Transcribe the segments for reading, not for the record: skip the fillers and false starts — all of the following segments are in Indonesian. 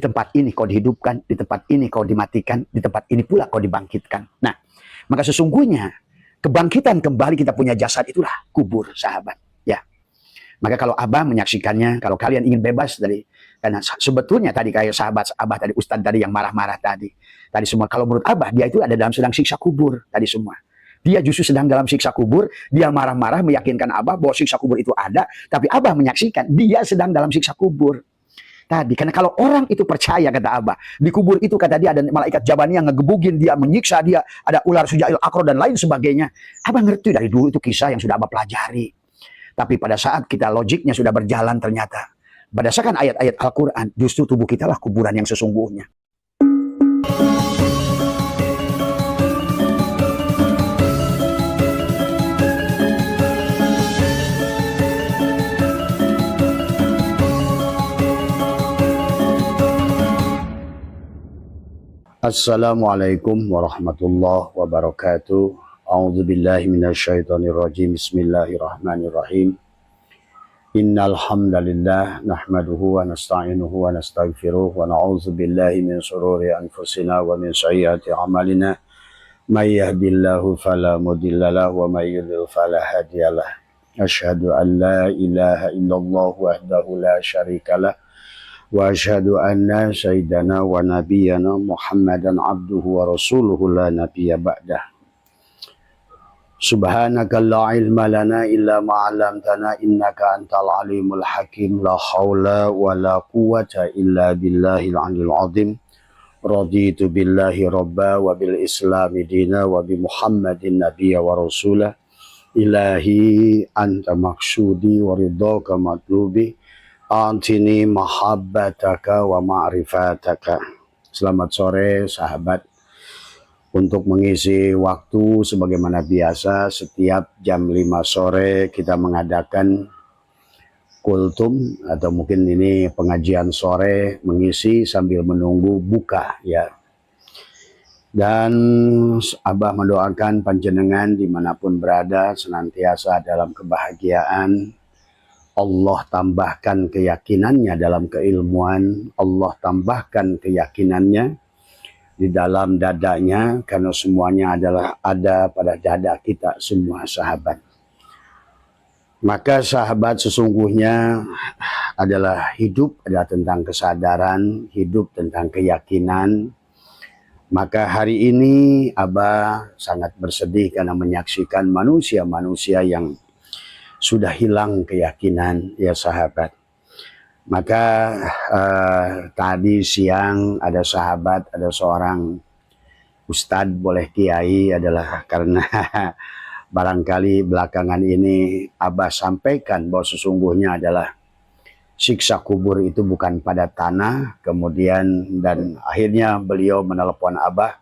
tempat ini kau dihidupkan, di tempat ini kau dimatikan, di tempat ini pula kau dibangkitkan. Nah, maka sesungguhnya kebangkitan kembali kita punya jasad itulah kubur, sahabat. Ya, maka kalau Abah menyaksikannya, kalau kalian ingin bebas dari, karena sebetulnya tadi kayak sahabat Abah tadi, Ustadz tadi yang marah-marah tadi semua, kalau menurut Abah dia itu ada dalam sedang siksa kubur tadi semua. Dia justru sedang dalam siksa kubur, dia marah-marah meyakinkan Abah bahwa siksa kubur itu ada, tapi Abah menyaksikan dia sedang dalam siksa kubur. Tadi, karena kalau orang itu percaya, kata Abah, di kubur itu kata dia ada malaikat Jabani yang ngegebugin dia, menyiksa dia, ada ular Sujail Akro dan lain sebagainya. Abah ngerti dari dulu itu kisah yang sudah Abah pelajari. Tapi pada saat kita logiknya sudah berjalan, ternyata berdasarkan ayat-ayat Al-Quran, justru tubuh kita lah kuburan yang sesungguhnya. Assalamualaikum warahmatullahi wabarakatuh. A'udzu billahi minasyaitonir rajim. Bismillahirrahmanirrahim. Innal hamdalillah nahmaduhu wa nasta'inuhu wa nastaghfiruh wa na'udzu billahi min shururi anfusina wa min sayyiati a'malina. May yahdihillahu fala mudhillalah wa may yudhlil fala hadiyalah. Asyhadu an la ilaha illallah wahdahu la syarikalah. Wa asyhadu anna sayyidana wa nabiyyana Muhammadan abduhu wa rasuluhu la nabiyya ba'dah. Subhanaka la ilma lana illa ma 'allamtana innaka antal alimul hakim. La haula wa la quwwata illa billahil 'aliyyil 'azim. Raditu billahi rabba wa bil islami dina wa bi Muhammadin nabiyya wa rasulah. Ilahi anta maksudi wa ridhaka matlubi. Antini mahabbataka wa ma'rifataka. Selamat sore sahabat. Untuk mengisi waktu sebagaimana biasa, setiap jam 5 sore kita mengadakan kultum, atau mungkin ini pengajian sore, mengisi sambil menunggu buka ya. Dan Abah mendoakan panjenengan dimanapun berada senantiasa dalam kebahagiaan. Allah tambahkan keyakinannya dalam keilmuan, Allah tambahkan keyakinannya di dalam dadanya, karena semuanya adalah ada pada dada kita semua sahabat. Maka sahabat, sesungguhnya adalah hidup adalah tentang kesadaran, hidup tentang keyakinan. Maka hari ini Abah sangat bersedih karena menyaksikan manusia-manusia yang sudah hilang keyakinan ya sahabat. Maka tadi siang ada sahabat, ada seorang ustadz, boleh kiai, adalah karena barangkali belakangan ini Abah sampaikan bahwa sesungguhnya adalah siksa kubur itu bukan pada tanah. Kemudian dan akhirnya beliau menelepon Abah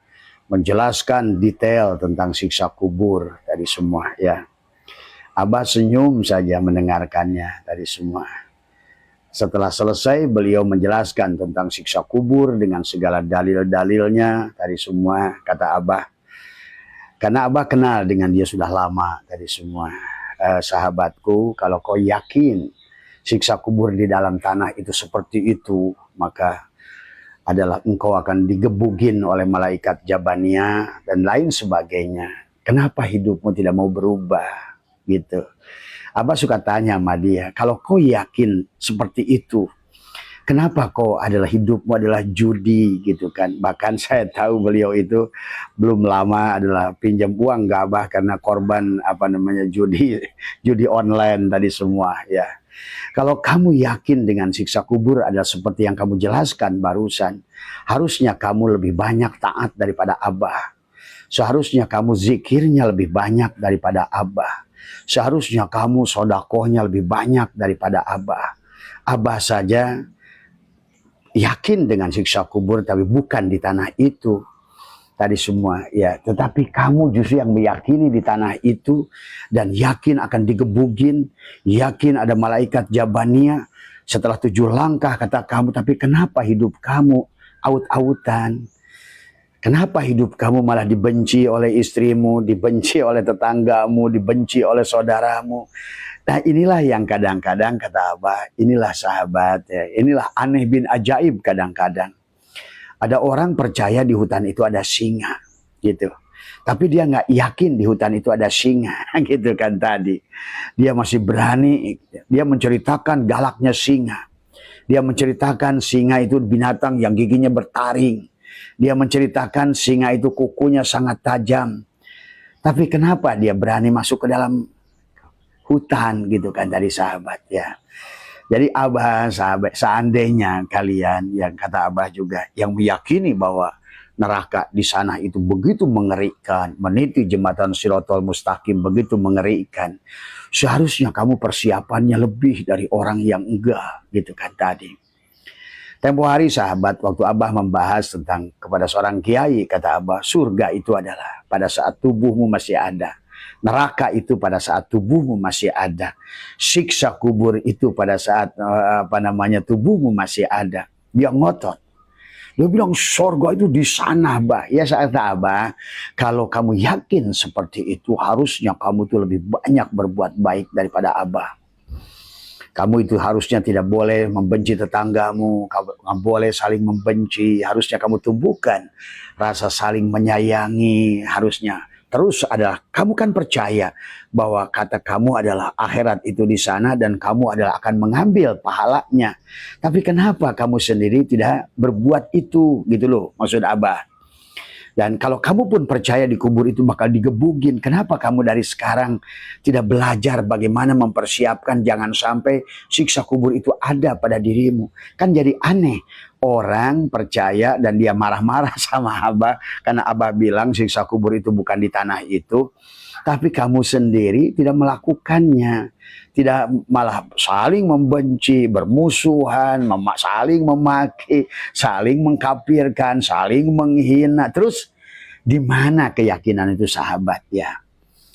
menjelaskan detail tentang siksa kubur tadi semua ya. Abah senyum saja mendengarkannya tadi semua. Setelah selesai beliau menjelaskan tentang siksa kubur dengan segala dalil-dalilnya tadi semua, kata Abah. Karena Abah kenal dengan dia sudah lama tadi semua. Sahabatku, kalau kau yakin siksa kubur di dalam tanah itu seperti itu, maka adalah engkau akan digebugin oleh malaikat Jabaniyah dan lain sebagainya. Kenapa hidupmu tidak mau berubah? Gitu. Abah suka tanya sama dia, kalau kau yakin seperti itu, kenapa kau adalah hidupmu adalah judi gitu kan? Bahkan saya tahu beliau itu belum lama adalah pinjam uang ke Abah karena korban judi online tadi semua ya. Kalau kamu yakin dengan siksa kubur adalah seperti yang kamu jelaskan barusan, harusnya kamu lebih banyak taat daripada Abah. Seharusnya kamu zikirnya lebih banyak daripada Abah. Seharusnya kamu sodakohnya lebih banyak daripada Abah. Abah saja yakin dengan siksa kubur, tapi bukan di tanah itu tadi semua ya. Tetapi kamu justru yang meyakini di tanah itu dan yakin akan digebugin, yakin ada malaikat Jabaniyah. Setelah 7 langkah kata kamu, tapi kenapa hidup kamu aut-autan? Kenapa hidup kamu malah dibenci oleh istrimu, dibenci oleh tetanggamu, dibenci oleh saudaramu? Nah inilah yang kadang-kadang kata Abah, inilah sahabat ya, inilah aneh bin ajaib kadang-kadang. Ada orang percaya di hutan itu ada singa gitu. Tapi dia nggak yakin di hutan itu ada singa gitu kan tadi. Dia masih berani, dia menceritakan galaknya singa. Dia menceritakan singa itu binatang yang giginya bertaring. Dia menceritakan singa itu kukunya sangat tajam. Tapi kenapa dia berani masuk ke dalam hutan gitu kan dari sahabat ya. Jadi Abah sahabat, seandainya kalian yang kata Abah juga yang meyakini bahwa neraka di sana itu begitu mengerikan, meniti jembatan Shiratal Mustaqim begitu mengerikan, seharusnya kamu persiapannya lebih dari orang yang enggak gitu kan tadi. Tempo hari sahabat waktu Abah membahas tentang kepada seorang kiai, kata Abah, surga itu adalah pada saat tubuhmu masih ada. Neraka itu pada saat tubuhmu masih ada. Siksa kubur itu pada saat tubuhmu masih ada. Dia ngotot. Dia bilang surga itu di sana, Bah. Ya saat Abah, kalau kamu yakin seperti itu, harusnya kamu tuh lebih banyak berbuat baik daripada Abah. Kamu itu harusnya tidak boleh membenci tetanggamu, kamu boleh saling membenci, harusnya kamu tumbuhkan rasa saling menyayangi, harusnya. Terus adalah kamu kan percaya bahwa kata kamu adalah akhirat itu di sana dan kamu adalah akan mengambil pahalanya. Tapi kenapa kamu sendiri tidak berbuat itu gitu loh maksud Abah. Dan kalau kamu pun percaya di kubur itu bakal digebugin, kenapa kamu dari sekarang tidak belajar bagaimana mempersiapkan jangan sampai siksa kubur itu ada pada dirimu. Kan jadi aneh. Orang percaya dan dia marah-marah sama Abah karena Abah bilang siksa kubur itu bukan di tanah itu. Tapi kamu sendiri tidak melakukannya. Tidak malah saling membenci, bermusuhan, saling memaki, saling mengkafirkan, saling menghina. Terus di mana keyakinan itu sahabat ya?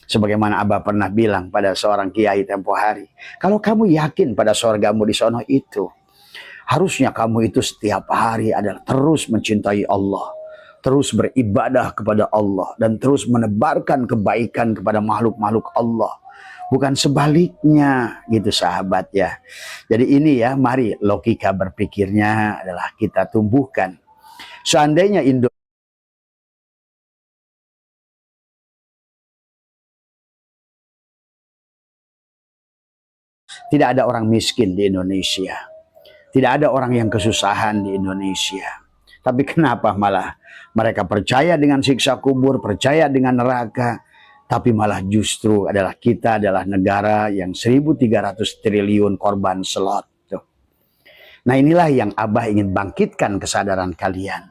Sebagaimana Abah pernah bilang pada seorang kiai tempo hari. Kalau kamu yakin pada surgamu di sono itu, harusnya kamu itu setiap hari adalah terus mencintai Allah, terus beribadah kepada Allah, dan terus menebarkan kebaikan kepada makhluk-makhluk Allah. Bukan sebaliknya gitu sahabat ya. Jadi ini ya, mari logika berpikirnya adalah kita tumbuhkan. Seandainya tidak ada orang miskin di Indonesia. Tidak ada orang yang kesusahan di Indonesia. Tapi kenapa malah mereka percaya dengan siksa kubur, percaya dengan neraka, tapi malah justru adalah kita adalah negara yang 1.300 triliun korban slot. Nah inilah yang Abah ingin bangkitkan kesadaran kalian.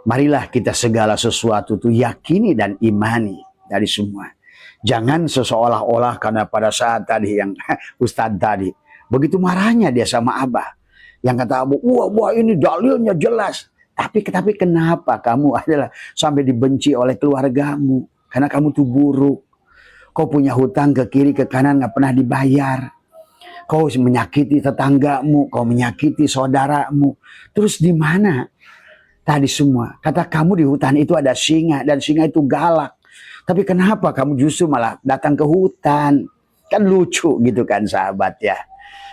Marilah kita segala sesuatu itu yakini dan imani dari semua. Jangan seseolah-olah karena pada saat tadi yang Ustadz tadi, begitu marahnya dia sama Abah. Yang kata Abah, wah ini dalilnya jelas. Tapi kenapa kamu adalah sampai dibenci oleh keluargamu? Karena kamu tuh buruk. Kau punya hutang ke kiri ke kanan gak pernah dibayar. Kau menyakiti tetanggamu, kau menyakiti saudaramu. Terus di mana tadi semua? Kata kamu di hutan itu ada singa dan singa itu galak. Tapi kenapa kamu justru malah datang ke hutan? Kan lucu gitu kan sahabat ya.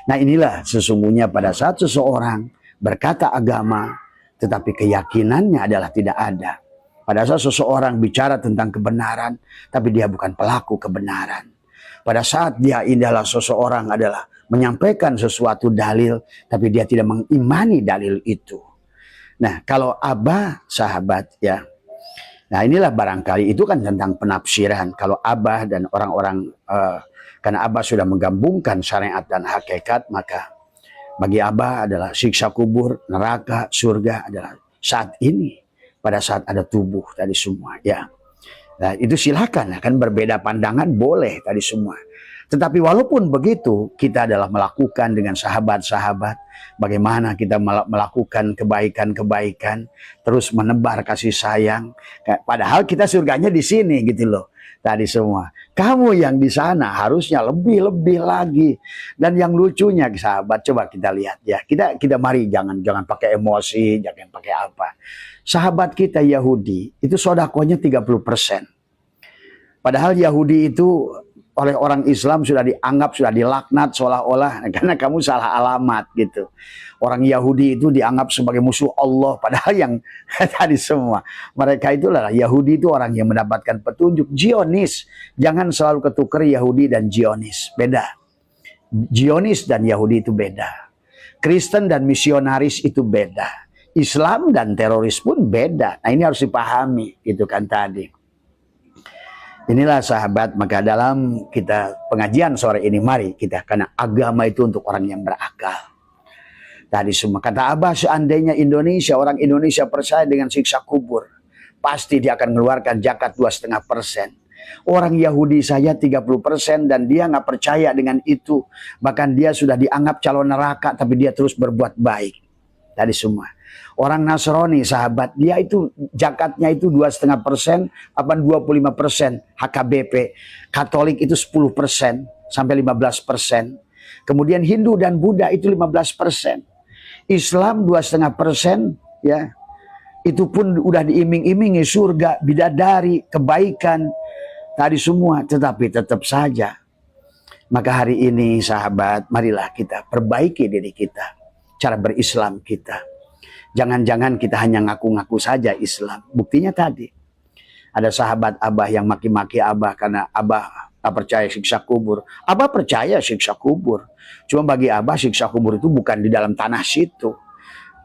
Nah inilah sesungguhnya pada saat seseorang berkata agama, tetapi keyakinannya adalah tidak ada. Pada saat seseorang bicara tentang kebenaran, tapi dia bukan pelaku kebenaran. Pada saat dia adalah seseorang adalah menyampaikan sesuatu dalil, tapi dia tidak mengimani dalil itu. Nah kalau Abah sahabat ya, nah inilah barangkali itu kan tentang penafsiran. Kalau Abah dan orang-orang karena Abah sudah menggabungkan syariat dan hakikat, maka bagi Abah adalah siksa kubur, neraka, surga adalah saat ini, pada saat ada tubuh tadi semua ya. Nah itu silakan, kan berbeda pandangan boleh tadi semua. Tetapi walaupun begitu, kita adalah melakukan dengan sahabat-sahabat, bagaimana kita melakukan kebaikan-kebaikan, terus menebar kasih sayang. Padahal kita surganya di sini gitu loh. Tadi semua. Kamu yang di sana harusnya lebih-lebih lagi. Dan yang lucunya sahabat, coba kita lihat ya. Kita mari jangan pakai emosi, jangan pakai apa. Sahabat kita Yahudi itu sodakonya 30%. Padahal Yahudi itu oleh orang Islam sudah dianggap, sudah dilaknat seolah-olah karena kamu salah alamat gitu. Orang Yahudi itu dianggap sebagai musuh Allah, padahal yang tadi semua mereka itulah Yahudi itu orang yang mendapatkan petunjuk. Zionis, jangan selalu ketukar Yahudi dan Zionis, beda. Zionis dan Yahudi itu beda. Kristen dan misionaris itu beda. Islam dan teroris pun beda. Nah ini harus dipahami gitu kan tadi. Inilah sahabat, maka dalam kita pengajian sore ini mari kita, karena agama itu untuk orang yang berakal. Tadi semua kata Abah, seandainya orang Indonesia percaya dengan siksa kubur, pasti dia akan mengeluarkan zakat 2,5%. Orang Yahudi saja 30% dan dia nggak percaya dengan itu. Bahkan dia sudah dianggap calon neraka tapi dia terus berbuat baik. Tadi semua. Orang Nasrani sahabat, dia itu zakatnya itu 2,5%, apa 25%, HKBP. Katolik itu 10% sampai 15%. Kemudian Hindu dan Buddha itu 15%. Islam 2,5%, ya. Itu pun udah diiming-imingi surga, bidadari, kebaikan, tadi semua, tetapi tetap saja. Maka hari ini sahabat, marilah kita perbaiki diri kita, cara berislam kita. Jangan-jangan kita hanya ngaku-ngaku saja Islam. Buktinya tadi. Ada sahabat Abah yang maki-maki Abah karena Abah tak percaya siksa kubur. Abah percaya siksa kubur. Cuma bagi Abah siksa kubur itu bukan di dalam tanah situ.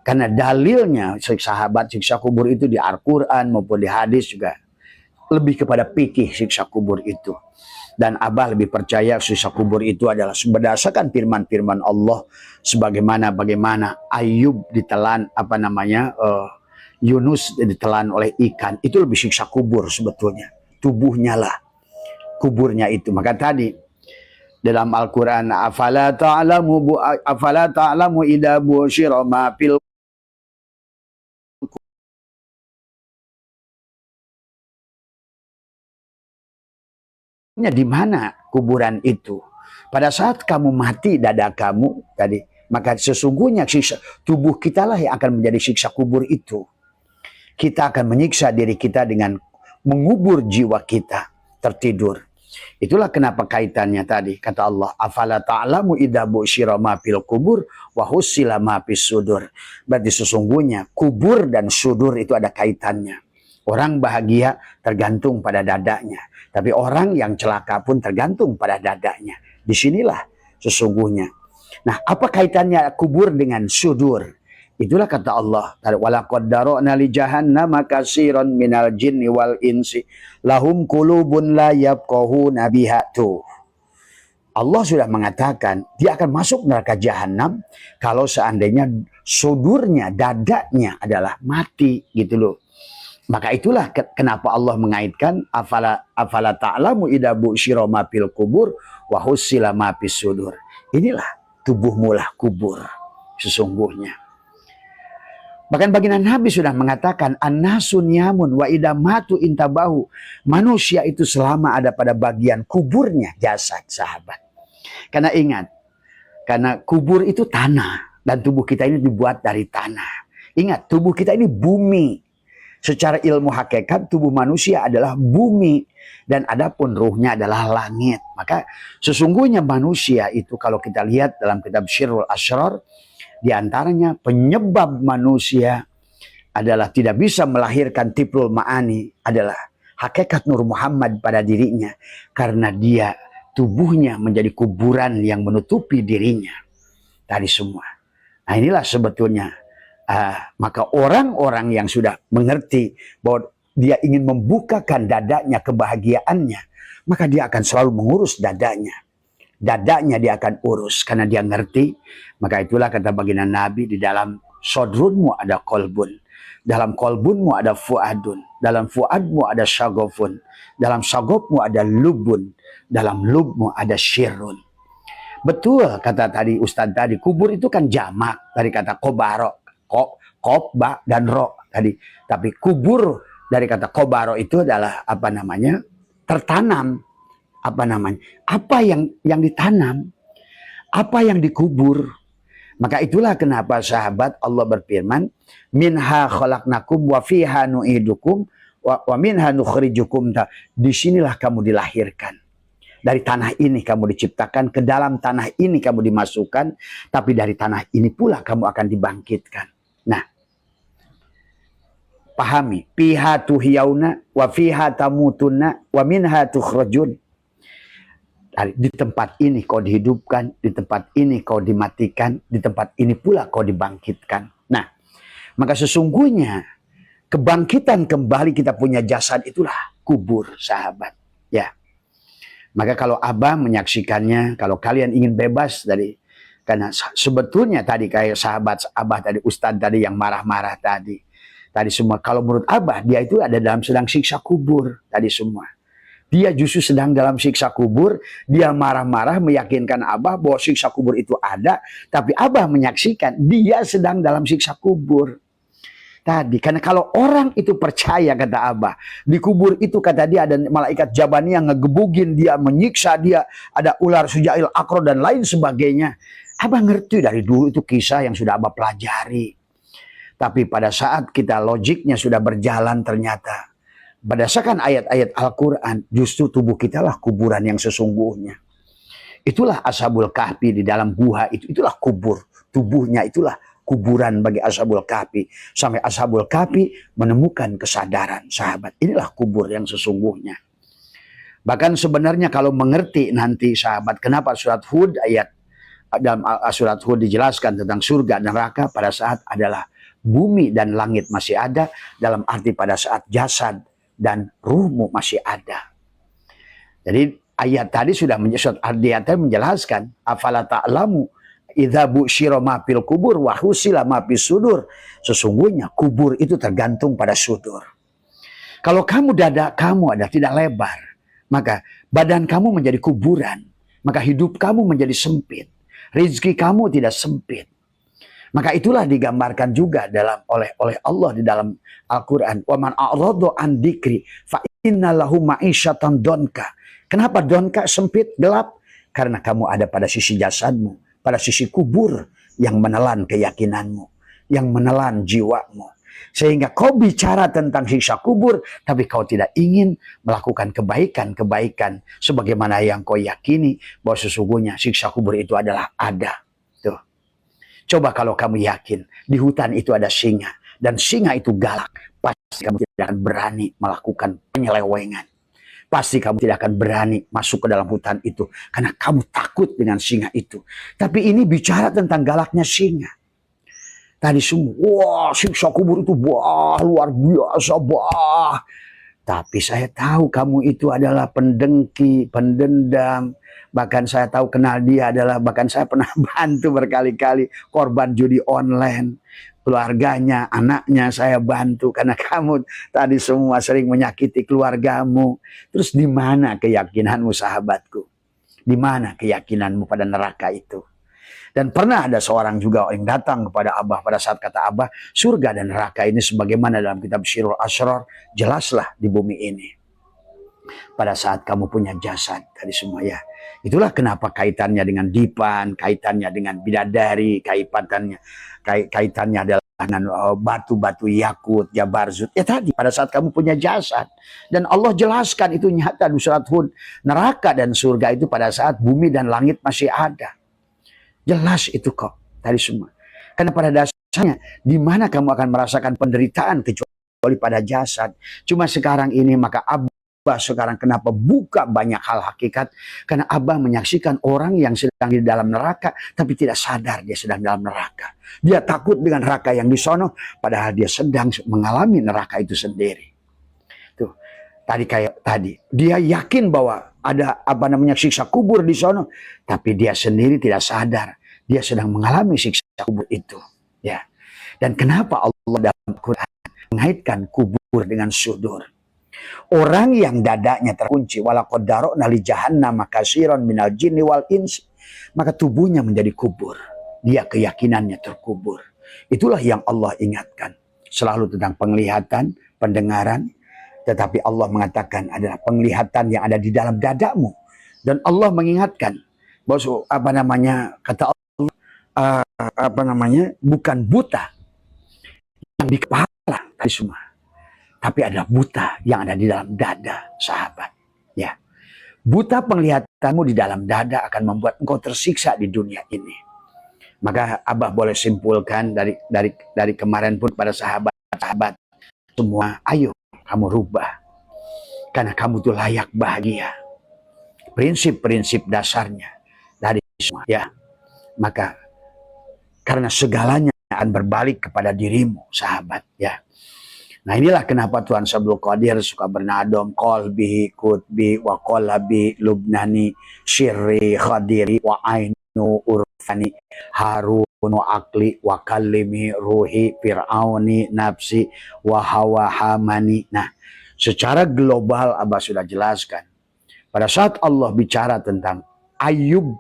Karena dalilnya sahabat siksa kubur itu di Al-Quran maupun di hadis juga. Lebih kepada fikih siksa kubur itu. Dan Abah lebih percaya siksa kubur itu adalah berdasarkan firman-firman Allah, bagaimana Ayub ditelan Yunus ditelan oleh ikan, itu lebih siksa kubur sebetulnya, tubuhnya lah kuburnya itu. Maka tadi dalam Al-Quran, afala ta'lamu idza busyira ma fil di mana kuburan itu. Pada saat kamu mati dada kamu tadi, maka sesungguhnya siksa tubuh kita lah yang akan menjadi siksa kubur itu. Kita akan menyiksa diri kita dengan mengubur jiwa kita tertidur. Itulah kenapa kaitannya tadi kata Allah, afala ta'lamu idza busyira ma fil kubur wa husila ma fis sudur. Berarti sesungguhnya kubur dan sudur itu ada kaitannya. Orang bahagia tergantung pada dadanya. Tapi orang yang celaka pun tergantung pada dadanya. Disinilah sesungguhnya. Nah, apa kaitannya kubur dengan sudur? Itulah kata Allah. Walaqad dara'na li jahannama katsiran minal jinni wal insi lahum qulubun la yafqahuna biha. Tuh. Allah sudah mengatakan dia akan masuk neraka jahanam kalau seandainya sudurnya, dadanya adalah mati gitu loh. Maka itulah kenapa Allah mengaitkan afala ta'lamu idza busyira ma fil kubur wa husila ma fis sudur. Inilah tubuhmu lah kubur sesungguhnya. Bahkan baginda Nabi sudah mengatakan annasun yamun wa idza matu intabahu. Manusia itu selama ada pada bagian kuburnya jasad sahabat. Karena ingat, karena kubur itu tanah dan tubuh kita ini dibuat dari tanah. Ingat, tubuh kita ini bumi. Secara ilmu hakikat tubuh manusia adalah bumi dan adapun ruhnya adalah langit. Maka sesungguhnya manusia itu kalau kita lihat dalam kitab Syirrul Asrar, di antaranya penyebab manusia adalah tidak bisa melahirkan tiplul ma'ani adalah hakikat Nur Muhammad pada dirinya, karena dia tubuhnya menjadi kuburan yang menutupi dirinya tadi semua. Nah inilah sebetulnya maka orang-orang yang sudah mengerti bahwa dia ingin membukakan dadanya, kebahagiaannya, maka dia akan selalu mengurus dadanya. Dadanya dia akan urus karena dia ngerti. Maka itulah kata baginda Nabi di dalam sodrunmu ada kolbun. Dalam kolbunmu ada fuadun. Dalam fuadmu ada syagofun. Dalam syagofmu ada lubun. Dalam lubmu ada syirun. Betul kata tadi Ustadz tadi. Kubur itu kan jamak. Dari kata kobaro. Ba, dan ro tadi. Tapi kubur dari kata kobaro itu adalah apa namanya? Tertanam. Apa namanya? Apa yang ditanam? Apa yang dikubur? Maka itulah kenapa sahabat Allah berfirman, minha khalaqnakum wa fiha nu'idukum wa minha nukhrijukum. Disinilah kamu dilahirkan. Dari tanah ini kamu diciptakan, ke dalam tanah ini kamu dimasukkan, tapi dari tanah ini pula kamu akan dibangkitkan. Nah, pahami, fiha tuhyauna wa fiha tamutunna wa minha tukhrajun. Di tempat ini kau dihidupkan, di tempat ini kau dimatikan, di tempat ini pula kau dibangkitkan. Nah, maka sesungguhnya kebangkitan kembali kita punya jasad itulah kubur, sahabat. Ya, maka kalau Abah menyaksikannya, kalau kalian ingin bebas dari, karena sebetulnya tadi kayak sahabat Abah tadi, Ustadz tadi yang marah-marah tadi semua. Kalau menurut Abah dia itu ada dalam sedang siksa kubur tadi semua. Dia justru sedang dalam siksa kubur. Dia marah-marah meyakinkan Abah bahwa siksa kubur itu ada. Tapi Abah menyaksikan dia sedang dalam siksa kubur. Tadi, karena kalau orang itu percaya, kata Abah, di kubur itu kata dia ada malaikat Jabani yang ngegebugin dia, menyiksa dia. Ada ular Sujail Akro dan lain sebagainya. Abah ngerti dari dulu itu kisah yang sudah Abah pelajari. Tapi pada saat kita logiknya sudah berjalan ternyata, berdasarkan ayat-ayat Al-Quran, justru tubuh kita lah kuburan yang sesungguhnya. Itulah Ashabul Kahfi di dalam gua itu. Itulah kubur. Tubuhnya itulah kuburan bagi Ashabul Kahfi. Sampai Ashabul Kahfi menemukan kesadaran, sahabat. Inilah kubur yang sesungguhnya. Bahkan sebenarnya kalau mengerti nanti, sahabat, kenapa surat Hud dalam surat Hud dijelaskan tentang surga dan neraka pada saat adalah bumi dan langit masih ada, dalam arti pada saat jasad dan ruhmu masih ada. Jadi ayat tadi sudah menjelaskan, afala ta'lamu idza busyira ma fil kubur wa husila ma fis sudur. Sesungguhnya kubur itu tergantung pada sudur. Kalau dada kamu ada tidak lebar, maka badan kamu menjadi kuburan, maka hidup kamu menjadi sempit, rezeki kamu tidak sempit. Maka itulah digambarkan juga oleh Allah di dalam Al-Quran. Wa man a'rada an dzikri fa inna lahu ma'isyatan donka. Kenapa donka, sempit, gelap? Karena kamu ada pada sisi jasadmu, pada sisi kubur yang menelan keyakinanmu, yang menelan jiwamu. Sehingga kau bicara tentang siksa kubur, tapi kau tidak ingin melakukan kebaikan-kebaikan sebagaimana yang kau yakini bahwa sesungguhnya siksa kubur itu adalah ada. Coba kalau kamu yakin di hutan itu ada singa dan singa itu galak, pasti kamu tidak akan berani melakukan penyelewengan. Pasti kamu tidak akan berani masuk ke dalam hutan itu karena kamu takut dengan singa itu. Tapi ini bicara tentang galaknya singa. Tadi semua, wah, siksa kubur itu luar biasa, Tapi saya tahu kamu itu adalah pendengki, pendendam. Bahkan saya tahu kenal dia bahkan saya pernah bantu berkali-kali korban judi online. Keluarganya, anaknya saya bantu karena kamu tadi semua sering menyakiti keluargamu. Terus di mana keyakinanmu, sahabatku? Di mana keyakinanmu pada neraka itu? Dan pernah ada seorang juga yang datang kepada Abah pada saat kata Abah, surga dan neraka ini sebagaimana dalam kitab Syirul Asrar, jelaslah di bumi ini. Pada saat kamu punya jasad tadi semua ya. Itulah kenapa kaitannya dengan dipan, kaitannya dengan bidadari, kaitannya adalah dengan batu-batu yakut, jabarzut. Ya tadi pada saat kamu punya jasad. Dan Allah jelaskan itu nyata di surat Hud. Neraka dan surga itu pada saat bumi dan langit masih ada. Jelas itu kok tadi semua. Karena pada dasarnya di mana kamu akan merasakan penderitaan kecuali pada jasad. Cuma sekarang ini maka Abah sekarang kenapa buka banyak hal hakikat, karena Abah menyaksikan orang yang sedang di dalam neraka tapi tidak sadar dia sedang dalam neraka. Dia takut dengan neraka yang di sono padahal dia sedang mengalami neraka itu sendiri. Tuh. Tadi dia yakin bahwa ada siksa kubur di sono, tapi dia sendiri tidak sadar dia sedang mengalami siksa kubur itu, ya. Dan kenapa Allah dalam Quran mengaitkan kubur dengan sudur? Orang yang dadanya terkunci, walaqad dara'na li jahannam katsiran minal jinni wal insi, maka tubuhnya menjadi kubur. Dia keyakinannya terkubur. Itulah yang Allah ingatkan. Selalu tentang penglihatan, pendengaran, tetapi Allah mengatakan adalah penglihatan yang ada di dalam dadamu. Dan Allah mengingatkan bahwa kata Allah, bukan buta yang di kepala tadi semua, tapi adalah buta yang ada di dalam dada, sahabat. Ya, buta penglihatanmu di dalam dada akan membuat engkau tersiksa di dunia ini. Maka Abah boleh simpulkan dari kemarin pun pada sahabat-sahabat semua, ayo kamu rubah, karena kamu tuh layak bahagia. Prinsip-prinsip dasarnya dari semua, ya. Maka karena segalanya akan berbalik kepada dirimu, sahabat, ya. Nah, inilah kenapa Tuhan Abdul Qadir suka bernadom, qalbi kutbi wa qalabi lubnani syirri khadiri wa ainu urfani harun wa akli wa kalimi ruhi fir'auni nafsi wa hawa hamani. Nah, secara global Abah sudah jelaskan. Pada saat Allah bicara tentang Ayub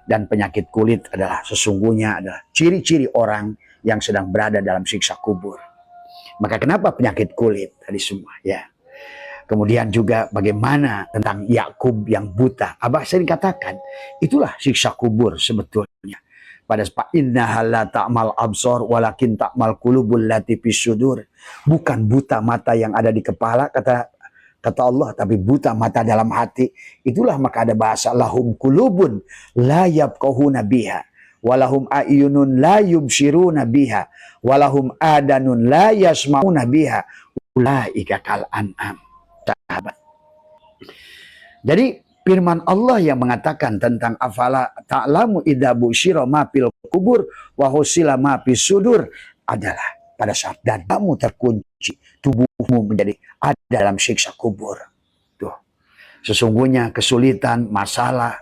dan penyakit kulit adalah sesungguhnya adalah ciri-ciri orang yang sedang berada dalam siksa kubur. Maka kenapa penyakit kulit tadi semua, ya. Kemudian juga bagaimana tentang Yakub yang buta. Abah sering katakan, itulah siksa kubur sebetulnya. Pada innaha la ta'mal absar walakin ta'mal qulubul lati fis sudur. Bukan buta mata yang ada di kepala, kata Allah, tapi buta mata dalam hati. Itulah maka ada bahasa lahum qulubun la yafqahuna biha walahum a'yunun la yubsiruna biha walahum adanun la yasma'una biha ulaika kal an'am. Sahabat. Jadi firman Allah yang mengatakan tentang afala ta'lamu idza busyira ma fil kubur wa husila ma fis sudur adalah pada saat dadamu terkunci, tubuhmu menjadi ada dalam siksa kubur. Tuh. Sesungguhnya kesulitan, masalah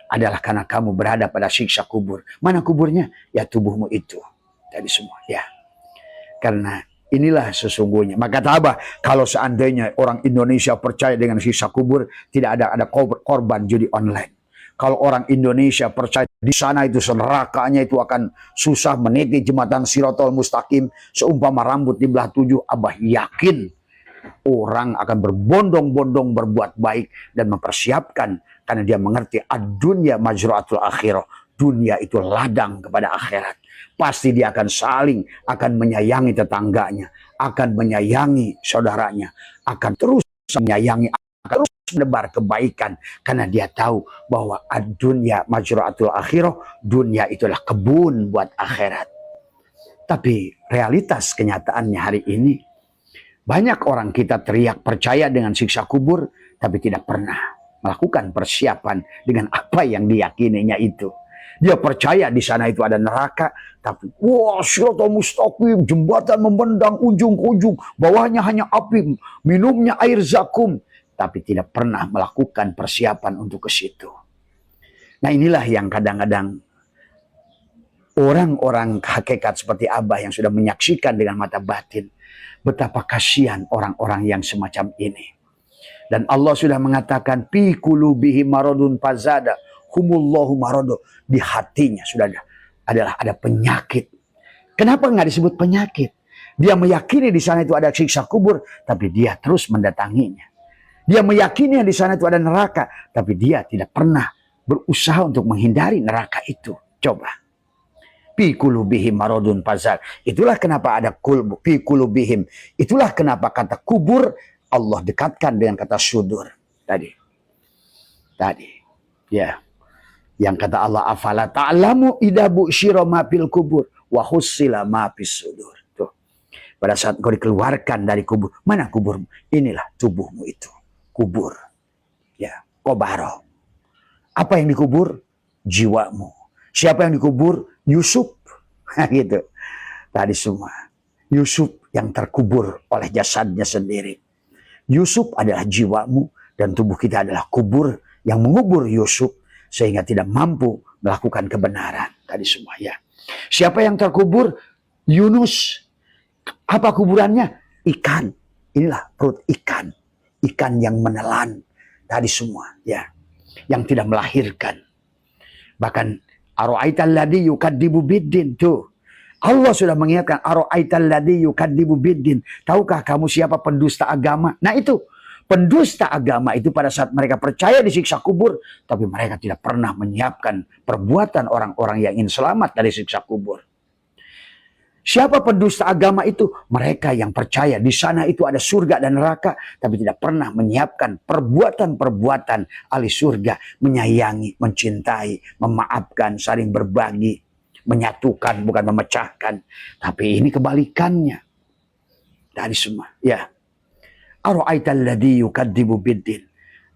adalah karena kamu berada pada siksa kubur. Mana kuburnya? Ya tubuhmu itu. Tadi semua, ya. Karena inilah sesungguhnya. Maka kata Abah, kalau seandainya orang Indonesia percaya dengan siksa kubur, tidak ada korban judi online. Kalau orang Indonesia percaya di sana itu nerakanya itu akan susah meniti jembatan Siratal Mustaqim seumpama rambut di belah 7, Abah yakin orang akan berbondong-bondong berbuat baik dan mempersiapkan karena dia mengerti ad-dunya majru'atul akhirah. Dunia itu ladang kepada akhirat. Pasti dia akan saling, akan menyayangi tetangganya, akan menyayangi saudaranya, akan terus menyayangi, akan terus menebar kebaikan karena dia tahu bahwa ad-dunya majru'atul akhirah, dunia itulah kebun buat akhirat. Tapi realitas kenyataannya hari ini banyak orang kita teriak percaya dengan siksa kubur tapi tidak pernah melakukan persiapan dengan apa yang diyakininya itu. Dia percaya di sana itu ada neraka, tapi wah, Siratal Mustaqim, jembatan membentang ujung ke ujung, bawahnya hanya api, minumnya air zakum, tapi tidak pernah melakukan persiapan untuk ke situ. Nah, inilah yang kadang-kadang orang-orang hakikat seperti Abah yang sudah menyaksikan dengan mata batin, betapa kasihan orang-orang yang semacam ini. Dan Allah sudah mengatakan, fi qulubihim maradun fazada humullahu marado, di hatinya sudah ada penyakit. Kenapa nggak disebut penyakit? Dia meyakini di sana itu ada siksa kubur, tapi dia terus mendatanginya. Dia meyakini di sana itu ada neraka, tapi dia tidak pernah berusaha untuk menghindari neraka itu. Coba. Fi qulubihim maradun fazad. Itulah kenapa ada kulbu fi qulubihim. Itulah kenapa kata kubur Allah dekatkan dengan kata sudur tadi. Ya. Yang kata Allah, afala ta'lamu idza busyira ma fil kubur wa husila ma fis sudur. Tuh. Pada saat kau dikeluarkan dari kubur, mana kuburmu? Inilah tubuhmu itu. Kubur. Ya, kobaro. Apa yang dikubur? Jiwamu. Siapa yang dikubur? Yusuf. Gitu. Tadi semua. Yusuf yang terkubur oleh jasadnya sendiri. Yusuf adalah jiwamu dan tubuh kita adalah kubur yang mengubur Yusuf sehingga tidak mampu melakukan kebenaran. Tadi semua, ya. Siapa yang terkubur? Yunus, apa kuburannya? Ikan. Inilah perut ikan. Ikan yang menelan tadi semua, ya, yang tidak melahirkan. Bahkan ara'aital ladzi yukadzibu biddin, tuh. Allah sudah mengingatkan ara'aital ladzi yukadzibu biddin. Tahukah kamu siapa pendusta agama? Nah itu, pendusta agama itu pada saat mereka percaya di siksa kubur, tapi mereka tidak pernah menyiapkan perbuatan orang-orang yang ingin selamat dari siksa kubur. Siapa pendusta agama itu? Mereka yang percaya di sana itu ada surga dan neraka, tapi tidak pernah menyiapkan perbuatan-perbuatan ahli surga, menyayangi, mencintai, memaafkan, saling berbagi, menyatukan, bukan memecahkan. Tapi ini kebalikannya dari semua. Ya. Ara'aital ladzi yukadzibu biddin.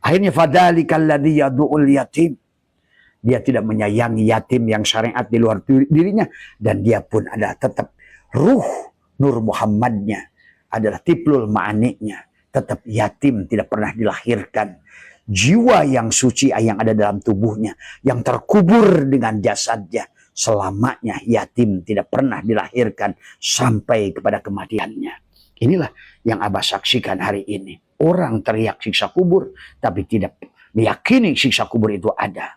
Akhirnya fadzalikal ladzi yad'ul yatim. Dia tidak menyayangi yatim yang syariat di luar dirinya, dan dia pun ada tetap ruh Nur Muhammadnya adalah tiplul ma'aniknya, tetap yatim, tidak pernah dilahirkan. Jiwa yang suci yang ada dalam tubuhnya, yang terkubur dengan jasadnya, selamanya yatim, tidak pernah dilahirkan sampai kepada kematiannya. Inilah yang Abah saksikan hari ini. Orang teriak siksa kubur, tapi tidak meyakini siksa kubur itu ada.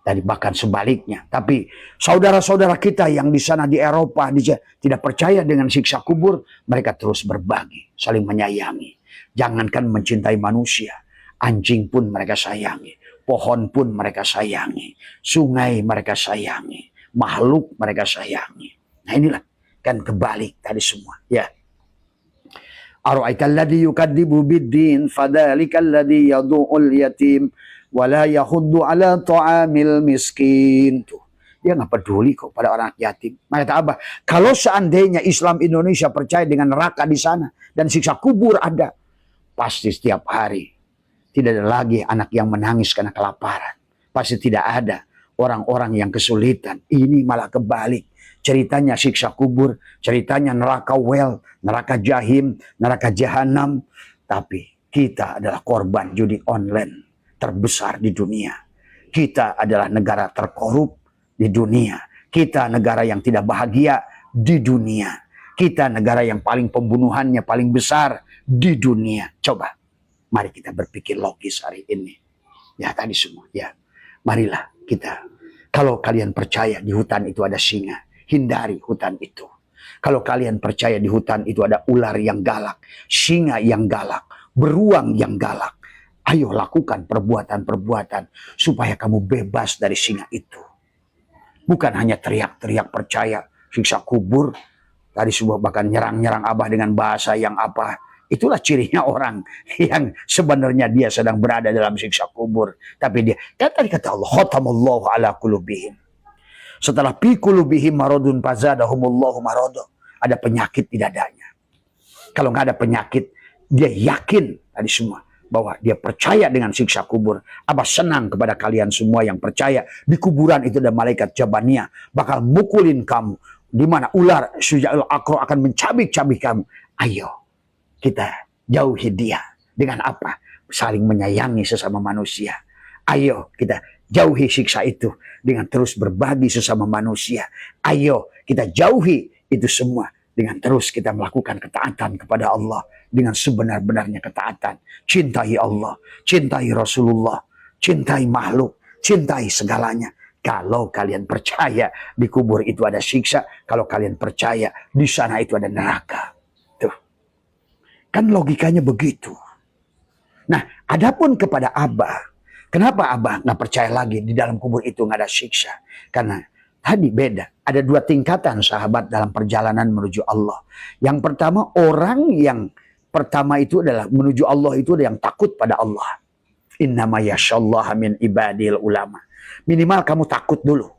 Dan bahkan sebaliknya. Tapi saudara-saudara kita yang di sana di Eropa tidak percaya dengan siksa kubur, mereka terus berbagi, saling menyayangi. Jangankan mencintai manusia, anjing pun mereka sayangi, pohon pun mereka sayangi, sungai mereka sayangi, makhluk mereka sayangi. Nah inilah kan kebalik tadi semua, ya. Ara'aital ladzi yukadzibu biddin fadzalikal ladzi yad'ul yatim wala yahuddu ala ta'amil miskin. Tuh, dia nggak peduli kok pada orang yatim. Kata Abah, kalau seandainya Islam Indonesia percaya dengan neraka di sana dan siksa kubur ada, pasti setiap hari tidak ada lagi anak yang menangis karena kelaparan. Pasti tidak ada orang-orang yang kesulitan. Ini malah kebalik. Ceritanya siksa kubur, ceritanya neraka wel, neraka jahim, neraka jahanam. Tapi kita adalah korban judi online terbesar di dunia. Kita adalah negara terkorup di dunia. Kita negara yang tidak bahagia di dunia. Kita negara yang paling pembunuhannya paling besar di dunia. Coba, mari kita berpikir logis hari ini. Ya tadi semua, ya. Marilah kita. Kalau kalian percaya di hutan itu ada singa, hindari hutan itu. Kalau kalian percaya di hutan itu ada ular yang galak, singa yang galak, beruang yang galak, ayo lakukan perbuatan-perbuatan supaya kamu bebas dari singa itu. Bukan hanya teriak-teriak percaya siksa kubur, tadi semua bahkan nyerang-nyerang Abah dengan bahasa yang apa. Itulah cirinya orang yang sebenarnya dia sedang berada dalam siksa kubur. Tapi dia, kan tadi kata Allah, khatamallahu ala qulubihim. Setelah fi qulubihim maradun fazadahumullahu marada. Ada penyakit di dadanya. Kalau nggak ada penyakit, dia yakin tadi semua bahwa dia percaya dengan siksa kubur. Abah senang kepada kalian semua yang percaya di kuburan itu ada malaikat Jabaniyah bakal mukulin kamu, di mana ular Syuja'ul Aqra akan mencabik-cabik kamu. Ayo kita jauhi dia dengan apa? Saling menyayangi sesama manusia. Ayo kita jauhi siksa itu dengan terus berbagi sesama manusia. Ayo kita jauhi itu semua dengan terus kita melakukan ketaatan kepada Allah dengan sebenar-benarnya ketaatan. Cintai Allah, cintai Rasulullah, cintai makhluk, cintai segalanya. Kalau kalian percaya di kubur itu ada siksa, kalau kalian percaya di sana itu ada neraka. Tuh. Kan logikanya begitu. Nah, adapun kepada Abah, kenapa Abah nggak percaya lagi di dalam kubur itu nggak ada siksa? Karena tadi beda. Ada dua tingkatan sahabat dalam perjalanan menuju Allah. Yang pertama, orang yang pertama itu adalah menuju Allah itu ada yang takut pada Allah. Innama yashallaha min ibadil ulama. Minimal kamu takut dulu.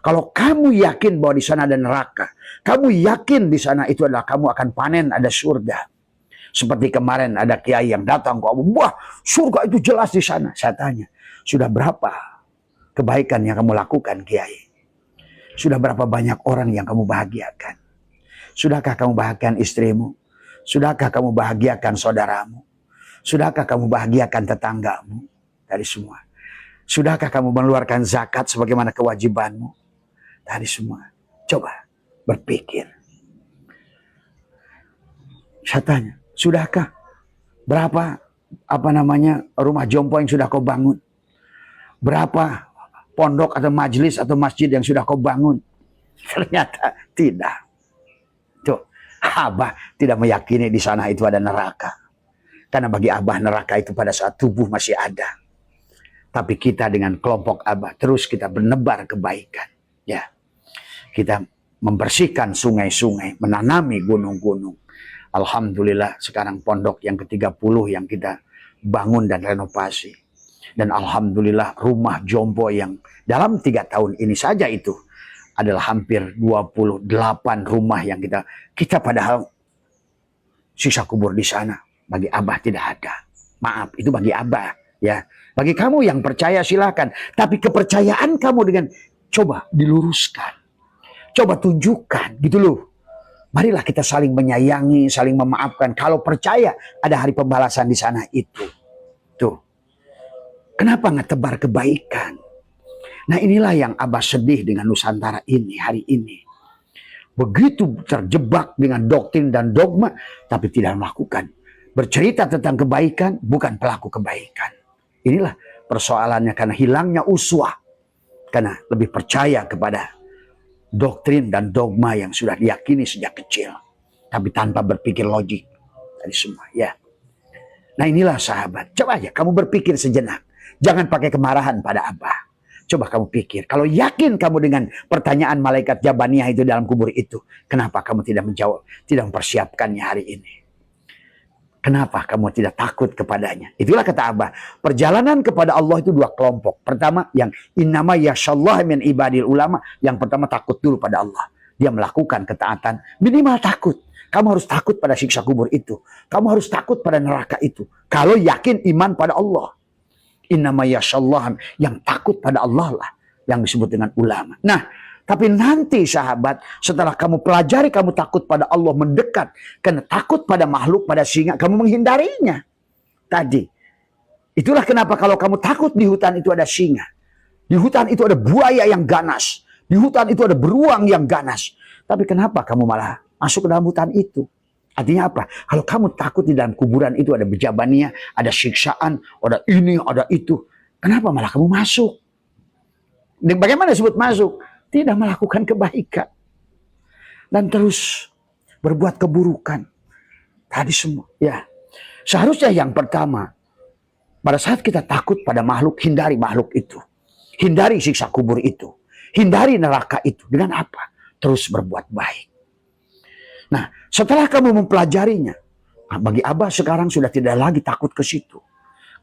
Kalau kamu yakin bahwa di sana ada neraka, kamu yakin di sana itu adalah kamu akan panen ada surga. Seperti kemarin ada kiai yang datang ke Abu, wah surga itu jelas di sana. Saya tanya, sudah berapa kebaikan yang kamu lakukan kiai? Sudah berapa banyak orang yang kamu bahagiakan? Sudahkah kamu bahagiakan istrimu? Sudahkah kamu bahagiakan saudaramu? Sudahkah kamu bahagiakan tetanggamu? Dari semua. Sudahkah kamu mengeluarkan zakat sebagaimana kewajibanmu? Dari semua. Coba berpikir. Saya tanya, sudahkah? Berapa rumah jompo yang sudah kau bangun? Berapa pondok atau majelis atau masjid yang sudah kau bangun? Ternyata tidak. Tuh, Abah tidak meyakini di sana itu ada neraka. Karena bagi Abah neraka itu pada saat tubuh masih ada. Tapi kita dengan kelompok Abah terus kita bernebar kebaikan. Ya, kita membersihkan sungai-sungai, menanami gunung-gunung. Alhamdulillah sekarang pondok yang ke-30 yang kita bangun dan renovasi. Dan alhamdulillah rumah jompo yang dalam 3 tahun ini saja itu adalah hampir 28 rumah yang kita padahal siksa kubur di sana. Bagi Abah tidak ada. Maaf, itu bagi Abah. Ya, bagi kamu yang percaya silakan. Tapi kepercayaan kamu dengan coba diluruskan. Coba tunjukkan gitu loh. Marilah kita saling menyayangi, saling memaafkan. Kalau percaya ada hari pembalasan di sana itu. Tuh. Kenapa nggak tebar kebaikan? Nah inilah yang Abah sedih dengan Nusantara ini, hari ini. Begitu terjebak dengan doktrin dan dogma, tapi tidak melakukan. Bercerita tentang kebaikan, bukan pelaku kebaikan. Inilah persoalannya karena hilangnya uswah. Karena lebih percaya kepada doktrin dan dogma yang sudah diyakini sejak kecil. Tapi tanpa berpikir logik. Tadi semua, ya. Nah inilah sahabat. Coba aja kamu berpikir sejenak. Jangan pakai kemarahan pada Abah. Coba kamu pikir. Kalau yakin kamu dengan pertanyaan malaikat Jabaniyah itu dalam kubur itu. Kenapa kamu tidak menjawab? Tidak mempersiapkannya hari ini? Kenapa kamu tidak takut kepadanya? Itulah kata Abah. Perjalanan kepada Allah itu 2 kelompok. Pertama yang innama yasyallah min ibadil ulama. Yang pertama takut dulu pada Allah. Dia melakukan ketaatan. Minimal takut. Kamu harus takut pada siksa kubur itu. Kamu harus takut pada neraka itu. Kalau yakin iman pada Allah. Innama yasyallah. Yang takut pada Allah lah. Yang disebut dengan ulama. Nah. Tapi nanti sahabat, setelah kamu pelajari, kamu takut pada Allah, mendekat. Karena takut pada makhluk, pada singa, kamu menghindarinya. Tadi. Itulah kenapa kalau kamu takut di hutan itu ada singa. Di hutan itu ada buaya yang ganas. Di hutan itu ada beruang yang ganas. Tapi kenapa kamu malah masuk ke dalam hutan itu? Artinya apa? Kalau kamu takut di dalam kuburan itu ada Jabaniyah, ada siksaan, ada ini, ada itu. Kenapa malah kamu masuk? Dan bagaimana disebut masuk? Tidak melakukan kebaikan. Dan terus berbuat keburukan. Tadi semua. Ya. Seharusnya yang pertama. Pada saat kita takut pada makhluk. Hindari makhluk itu. Hindari siksa kubur itu. Hindari neraka itu. Dengan apa? Terus berbuat baik. Nah setelah kamu mempelajarinya. Bagi Abah sekarang sudah tidak lagi takut ke situ.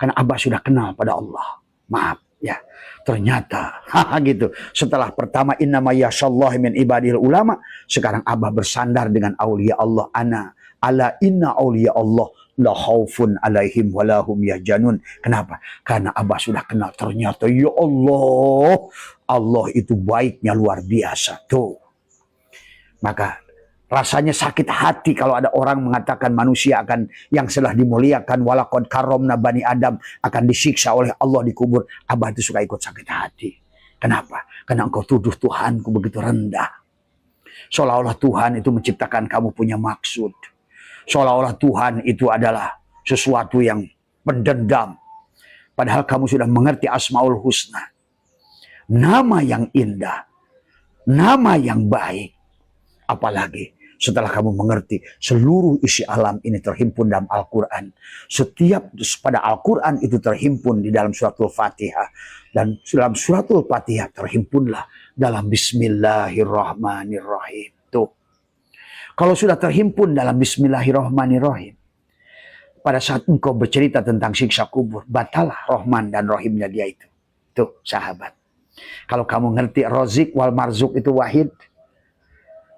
Karena Abah sudah kenal pada Allah. Maaf. Ya, ternyata gitu. Setelah pertama innama yasyallahu min ibadil ulama, sekarang Abah bersandar dengan aulia Allah. Ala inna aulia Allah la khaufun alaihim walahum yahjanun. Kenapa? Karena Abah sudah kenal ternyata ya Allah, Allah itu baiknya luar biasa tuh. Maka rasanya sakit hati kalau ada orang mengatakan manusia akan yang telah dimuliakan walaqad karramna bani Adam akan disiksa oleh Allah di kubur. Abah itu suka ikut sakit hati. Kenapa? Karena engkau tuduh Tuhanku begitu rendah. Seolah-olah Tuhan itu menciptakan kamu punya maksud. Seolah-olah Tuhan itu adalah sesuatu yang pendendam. Padahal kamu sudah mengerti Asmaul Husna. Nama yang indah. Nama yang baik. Apalagi setelah kamu mengerti seluruh isi alam ini terhimpun dalam Al-Quran. Setiap pada Al-Quran itu terhimpun di dalam suratul Fatihah. Dan dalam suratul Fatihah terhimpunlah dalam Bismillahirrahmanirrahim. Tuh. Kalau sudah terhimpun dalam Bismillahirrahmanirrahim. Pada saat engkau bercerita tentang siksa kubur. Batalah Rahman dan Rahimnya dia itu. Tuh sahabat. Kalau kamu ngerti Rozik wal Marzuk itu wahid.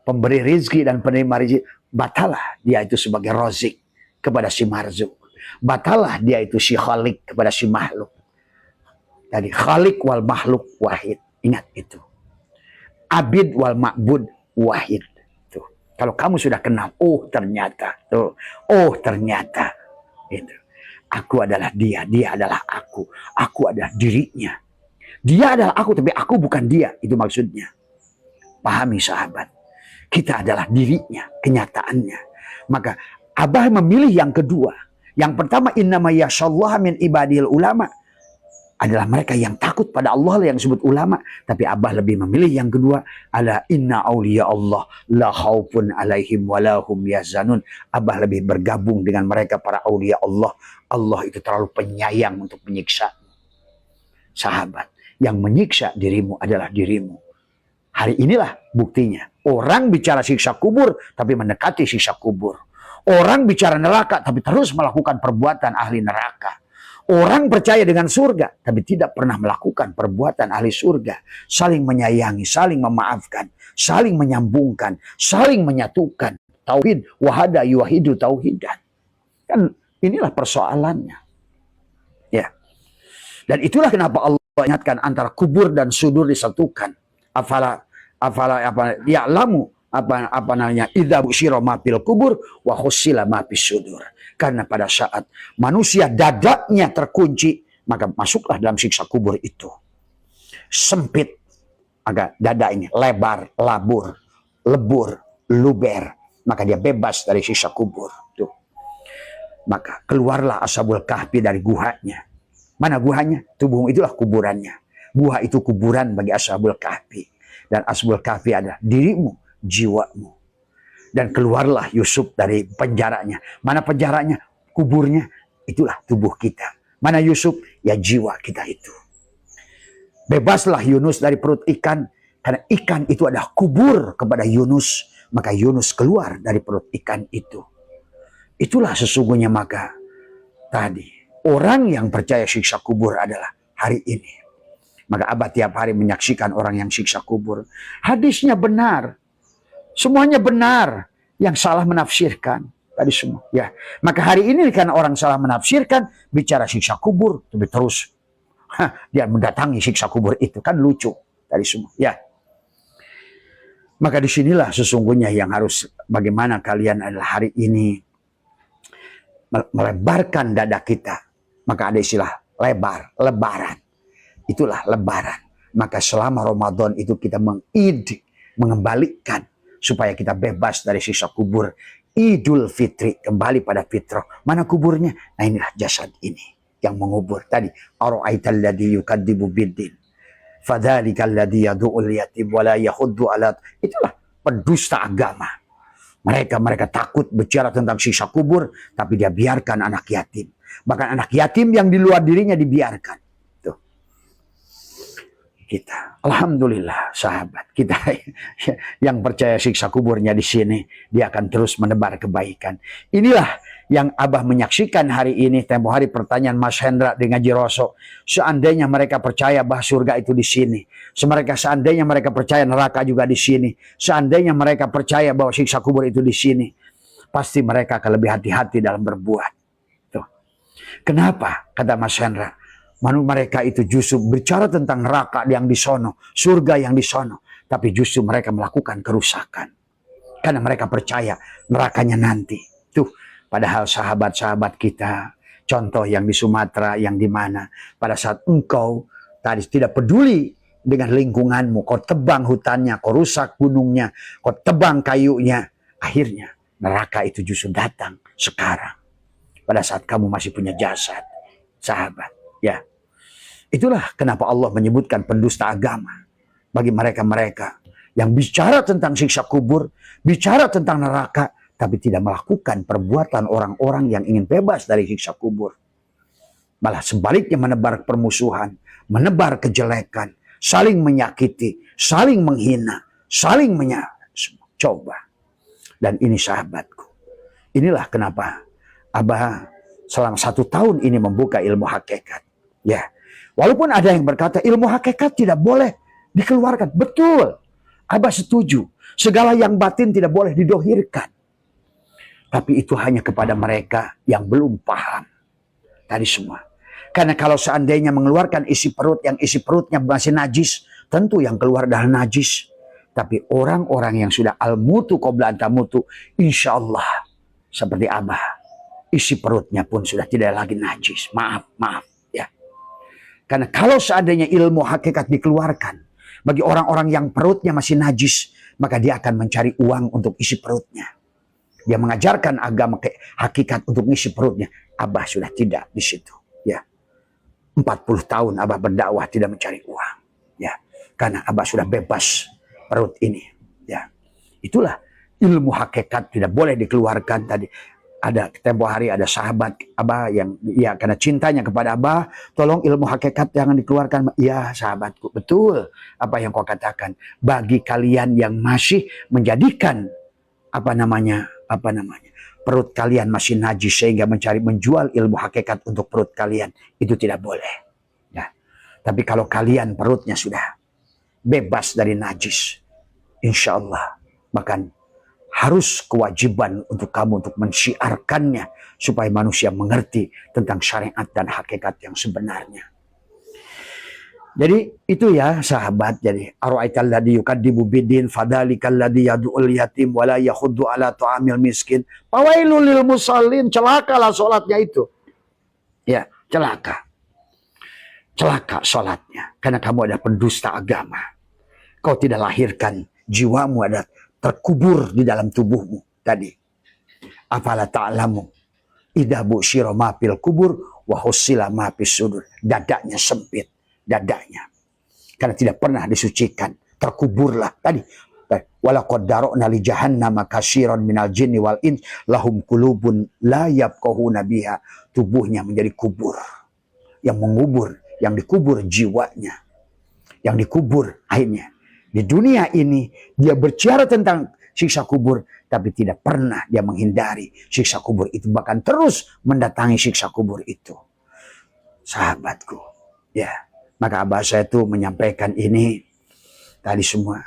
Pemberi rizki dan penerima rizki. Batalah dia itu sebagai Rozik kepada si Marzuk. Batalah dia itu si Khalik kepada si makhluk. Jadi Khalik wal makhluk wahid. Ingat itu. Abid wal ma'bud wahid. Tuh. Kalau kamu sudah kenal. Oh ternyata. Tuh. Oh ternyata. Itu. Aku adalah dia. Dia adalah aku. Aku adalah dirinya. Dia adalah aku. Tapi aku bukan dia. Itu maksudnya. Pahami sahabat. Kita adalah dirinya, kenyataannya. Maka Abah memilih yang kedua. Yang pertama, innama yakhsyallaha min ibadil ulama, adalah mereka yang takut pada Allah yang disebut ulama. Tapi Abah lebih memilih yang kedua, ala inna awliya Allah la khaufun alaihim walahum yahzanun. Abah lebih bergabung dengan mereka para awliya Allah. Allah itu terlalu penyayang untuk menyiksa. Sahabat, yang menyiksa dirimu adalah dirimu. Hari inilah buktinya. Orang bicara siksa kubur tapi mendekati siksa kubur. Orang bicara neraka tapi terus melakukan perbuatan ahli neraka. Orang percaya dengan surga, tapi tidak pernah melakukan perbuatan ahli surga. Saling menyayangi, saling memaafkan, saling menyambungkan, saling menyatukan. Tauhid, wahada yuwahidu tauhidan. Kan inilah persoalannya. Ya. Dan itulah kenapa Allah ingatkan antara kubur dan sudur disatukan. Ya'lamu apa namanya, idza busyira ma fil kubur wa khussila ma fis sudur. Karena pada saat manusia dadanya terkunci, maka masuklah dalam siksa kubur itu. Sempit agak dada ini, lebar, labur, lebur, luber, maka dia bebas dari siksa kubur. Tuh. Maka keluarlah Ashabul Kahfi dari guhanya. Mana guhanya? Tubuhmu itulah kuburannya. Guha itu kuburan bagi Ashabul Kahfi. Dan Ashabul Kahfi adalah dirimu, jiwamu. Dan keluarlah Yusuf dari penjaranya. Mana penjaranya? Kuburnya. Itulah tubuh kita. Mana Yusuf? Ya jiwa kita itu. Bebaslah Yunus dari perut ikan. Karena ikan itu adalah kubur kepada Yunus. Maka Yunus keluar dari perut ikan itu. Itulah sesungguhnya maka tadi. Orang yang percaya siksa kubur adalah hari ini. Maka Abah tiap hari menyaksikan orang yang siksa kubur. Hadisnya benar. Semuanya benar. Yang salah menafsirkan. Tadi semua. Ya. Maka hari ini karena orang salah menafsirkan. Bicara siksa kubur. Tapi terus. Dia mendatangi siksa kubur itu. Kan lucu. Tadi semua. Ya. Maka disinilah sesungguhnya yang harus. Bagaimana kalian adalah hari ini. Melebarkan dada kita. Maka ada istilah lebar. Lebaran. Itulah lebaran. Maka selama Ramadan itu kita mengembalikan. Supaya kita bebas dari siksa kubur. Idul Fitri. Kembali pada fitrah. Mana kuburnya? Nah inilah jasad ini. Yang mengubur. Tadi. Ara'aital ladzi yukadzibu biddin. Fadzalikal ladzi yadu'ul yatim. Wala yahuddu alat. Itulah pendusta agama. Mereka takut bicara tentang siksa kubur. Tapi dia biarkan anak yatim. Bahkan anak yatim yang di luar dirinya dibiarkan. Kita, alhamdulillah sahabat kita yang percaya siksa kuburnya di sini, dia akan terus menebar kebaikan. Inilah yang Abah menyaksikan hari ini. Tempo hari pertanyaan Mas Hendra dengan Jiroso, seandainya mereka percaya bahwa surga itu di sini, seandainya mereka percaya neraka juga di sini, seandainya mereka percaya bahwa siksa kubur itu di sini, pasti mereka akan lebih hati-hati dalam berbuat. Tuh. Kenapa? Kata Mas Hendra. Mereka itu justru bicara tentang neraka yang di sono, surga yang di sono. Tapi justru mereka melakukan kerusakan. Karena mereka percaya nerakanya nanti. Tuh, padahal sahabat-sahabat kita, contoh yang di Sumatera, yang di mana, pada saat engkau tadi tidak peduli dengan lingkunganmu, kau tebang hutannya, kau rusak gunungnya, kau tebang kayunya, akhirnya neraka itu justru datang sekarang. Pada saat kamu masih punya jasad, sahabat. Ya. Itulah kenapa Allah menyebutkan pendusta agama. Bagi mereka-mereka yang bicara tentang siksa kubur, bicara tentang neraka, tapi tidak melakukan perbuatan orang-orang yang ingin bebas dari siksa kubur. Malah sebaliknya menebar permusuhan, menebar kejelekan, saling menyakiti, saling menghina, saling coba. Dan ini sahabatku. Inilah kenapa Abah selama 1 tahun ini membuka ilmu hakikat. Ya. Walaupun ada yang berkata ilmu hakikat tidak boleh dikeluarkan. Betul. Abah setuju. Segala yang batin tidak boleh didohirkan. Tapi itu hanya kepada mereka yang belum paham. Tadi semua. Karena kalau seandainya mengeluarkan isi perut yang isi perutnya masih najis. Tentu yang keluar adalah najis. Tapi orang-orang yang sudah al-mutu qabla antamutu. Insya Allah. Seperti Abah. Isi perutnya pun sudah tidak lagi najis. Maaf. Ya. Karena kalau seandainya ilmu hakikat dikeluarkan bagi orang-orang yang perutnya masih najis, maka dia akan mencari uang untuk isi perutnya. Dia mengajarkan agama hakikat untuk ngisi perutnya. Abah sudah tidak di situ. Ya, 40 tahun Abah berdakwah tidak mencari uang. Ya, karena Abah sudah bebas perut ini. Ya, itulah ilmu hakikat tidak boleh dikeluarkan tadi. Ada tempo hari ada sahabat Abah yang ya karena cintanya kepada Abah, tolong ilmu hakikat jangan dikeluarkan. Ya sahabatku, betul apa yang kau katakan. Bagi kalian yang masih menjadikan perut kalian masih najis sehingga menjual ilmu hakikat untuk perut kalian, itu tidak boleh. Ya. Tapi kalau kalian perutnya sudah bebas dari najis, insya Allah bahkan harus kewajiban untuk kamu untuk mensyiarkannya supaya manusia mengerti tentang syariat dan hakikat yang sebenarnya. Jadi itu ya sahabat. Jadi ara'aital ladzi yukadzibu biddin fadzalikal ladzi yad'ul yatim wa la yakhuddu ala ta'amil miskin fawailul lil musallin. Celakalah salatnya itu. Ya, celaka. Celaka salatnya karena kamu ada pendusta agama. Kau tidak lahirkan, jiwamu ada terkubur di dalam tubuhmu tadi. Afala ta'lamu idza busyira ma fil kubur wa husila ma fis sudur. Dadanya sempit, dadanya. Karena tidak pernah disucikan, terkuburlah tadi. Walaqad dara'na li jahannama katsiran minal jinni wal ins lahum qulubun la yafqahuna biha. Tubuhnya menjadi kubur. Yang mengubur, yang dikubur jiwanya. Yang dikubur akhirnya. Di dunia ini dia berbicara tentang siksa kubur, tapi tidak pernah dia menghindari siksa kubur itu, bahkan terus mendatangi siksa kubur itu. Sahabatku, ya, maka Abah saya itu menyampaikan ini tadi semua.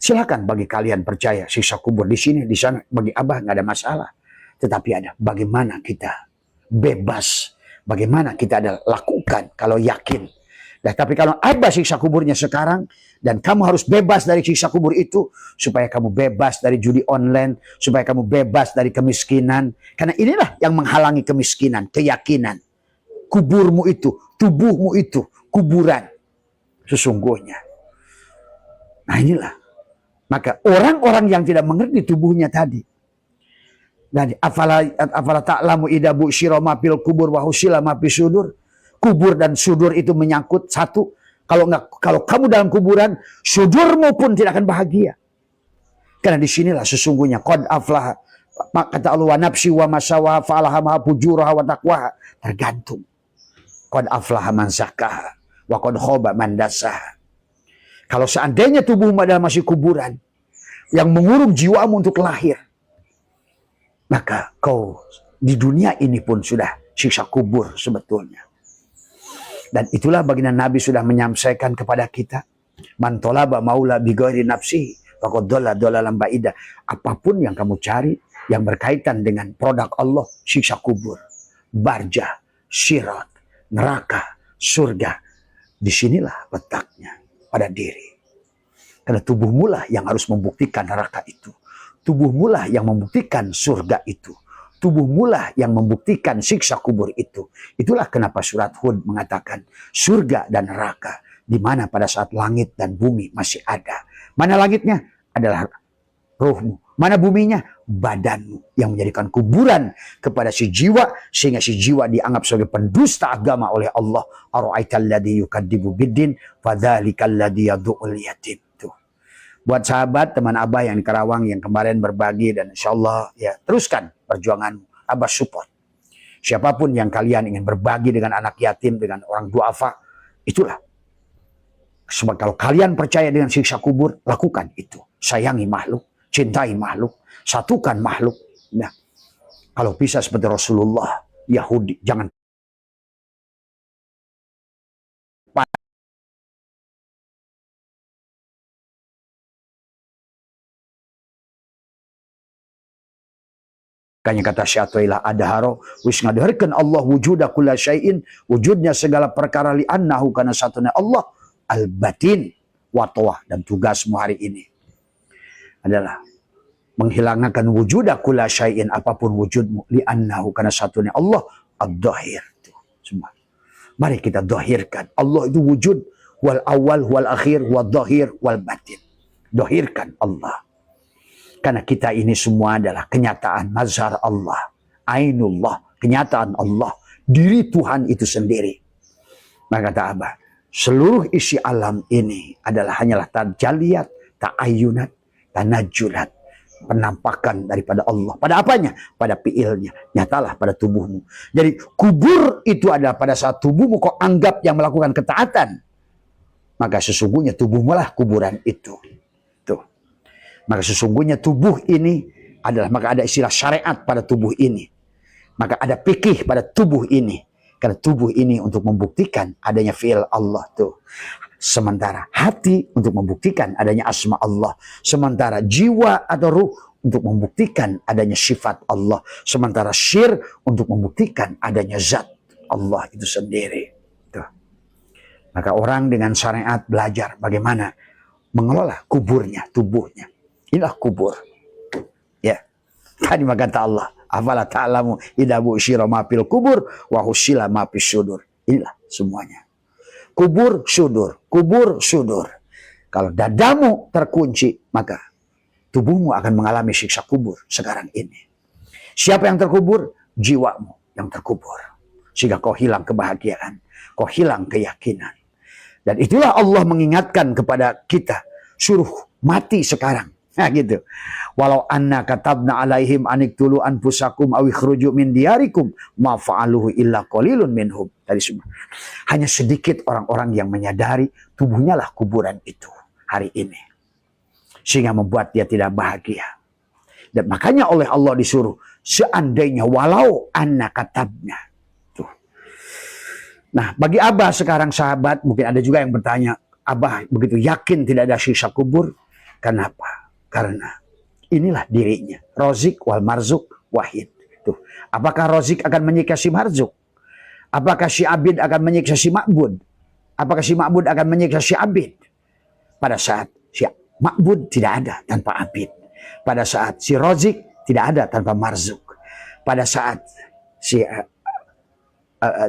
Silakan bagi kalian percaya siksa kubur di sini, di sana, bagi Abah nggak ada masalah. Tetapi ada bagaimana kita bebas, bagaimana kita ada lakukan kalau yakin. Nah, tapi kalau Abah siksa kuburnya sekarang, dan kamu harus bebas dari siksa kubur itu, supaya kamu bebas dari judi online, supaya kamu bebas dari kemiskinan. Karena inilah yang menghalangi kemiskinan, keyakinan. Kuburmu itu, tubuhmu itu, kuburan. Sesungguhnya. Nah inilah. Maka orang-orang yang tidak mengerti tubuhnya tadi. Dan afala ta'lamu idza busyira ma fil kubur wa husila ma fis sudur. Kubur dan sudur itu menyangkut satu. Kalau kamu dalam kuburan, sudurmu pun tidak akan bahagia. Karena disinilah sesungguhnya qad aflaha, kata Allah, wa nafsi wa masawa fa'alaha ma fujuraha wa taqwaha. Tergantung. Qad aflaha man zakkaha wa qad khaba man dassaha. Kalau seandainya tubuhmu adalah masih kuburan yang mengurung jiwamu untuk lahir, maka kau di dunia ini pun sudah siksa kubur sebetulnya. Dan itulah baginda Nabi sudah menyampaikan kepada kita, man talaba maula bi ghairi nafsihi faqad dhalla dhalalan ba'ida. Apapun yang kamu cari yang berkaitan dengan produk Allah, siksa kubur, barjah, sirat, neraka, surga, disinilah letaknya pada diri. Karena tubuhmu lah yang harus membuktikan neraka itu. Tubuhmu lah yang membuktikan surga itu. Tubuhmu lah yang membuktikan siksa kubur itu. Itulah kenapa surat Hud mengatakan surga dan neraka, di mana pada saat langit dan bumi masih ada. Mana langitnya? Adalah ruhmu. Mana buminya? Badanmu, yang menjadikan kuburan kepada si jiwa, sehingga si jiwa dianggap sebagai pendusta agama oleh Allah. Ara'aital ladzi yukadzibu biddin fadzalikal ladzi yad'ul yatim. Buat sahabat, teman Abah yang di Karawang yang kemarin berbagi, dan insya Allah ya teruskan perjuangan Abah support. Siapapun yang kalian ingin berbagi dengan anak yatim, dengan orang duafa, itulah. Sebab kalau kalian percaya dengan siksa kubur, lakukan itu. Sayangi makhluk, cintai makhluk, satukan makhluk. Nah, kalau bisa seperti Rasulullah, Yahudi, jangan makanya kata Syatuilah adharo, wis ngadeurkeun Allah wujuda kulla syai'in, wujudnya segala perkara, li annahu kana satunya Allah al-batin watawah. Dan tugasmu hari ini adalah menghilangkan wujuda kulla syai'in, apapun wujudmu, li annahu kana satunya Allah ad-dhahir. Semua. Mari kita dhahirkan Allah itu wujud, wal awal wal akhir wal dhahir wal batin. Dhahirkan Allah. Karena kita ini semua adalah kenyataan mazhar Allah, ainullah, kenyataan Allah, diri Tuhan itu sendiri. Maka kata Abah, seluruh isi alam ini adalah hanyalah tajaliyat, ta'ayunat, tanajulat, penampakan daripada Allah. Pada apanya? Pada fiilnya. Nyatalah pada tubuhmu. Jadi kubur itu adalah pada saat tubuhmu kau anggap yang melakukan ketaatan, maka sesungguhnya tubuhmu lah kuburan itu. Tuh. Maka sesungguhnya tubuh ini adalah, maka ada istilah syariat pada tubuh ini. Maka ada fikih pada tubuh ini. Karena tubuh ini untuk membuktikan adanya fi'il Allah tuh. Sementara hati untuk membuktikan adanya asma Allah. Sementara jiwa atau ruh untuk membuktikan adanya sifat Allah. Sementara syir untuk membuktikan adanya zat Allah itu sendiri. Tuh. Maka orang dengan syariat belajar bagaimana mengelola kuburnya, tubuhnya. Inilah kubur. Ya. Tadi maka kata Allah, afala ta'lamu idza busyira ma fil kubur wa husila ma fis sudur. Inilah semuanya. Kubur, sudur, kubur, sudur. Kalau dadamu terkunci, maka tubuhmu akan mengalami siksa kubur sekarang ini. Siapa yang terkubur? Jiwamu yang terkubur. Sehingga kau hilang kebahagiaan, kau hilang keyakinan. Dan itulah Allah mengingatkan kepada kita, suruh mati sekarang. Nah gitu. Walau anna katabna alaihim aniktulu anfusakum aw ikhruju min diyarikum ma fa'aluhu illa qalilun minhum. Tadi semua. Hanya sedikit orang-orang yang menyadari tubuhnya lah kuburan itu hari ini. Sehingga membuat dia tidak bahagia. Dan makanya oleh Allah disuruh, seandainya walau anna katabna. Tuh. Nah, bagi Abah sekarang sahabat, mungkin ada juga yang bertanya, Abah begitu yakin tidak ada siksa kubur? Kenapa? Karena inilah dirinya. Rozik wal marzuk wahid. Tuh. Apakah Rozik akan menyiksa si marzuk? Apakah si abid akan menyiksa si ma'bud? Apakah si ma'bud akan menyiksa si abid? Pada saat si ma'bud tidak ada tanpa abid. Pada saat si Rozik tidak ada tanpa marzuk. Pada saat si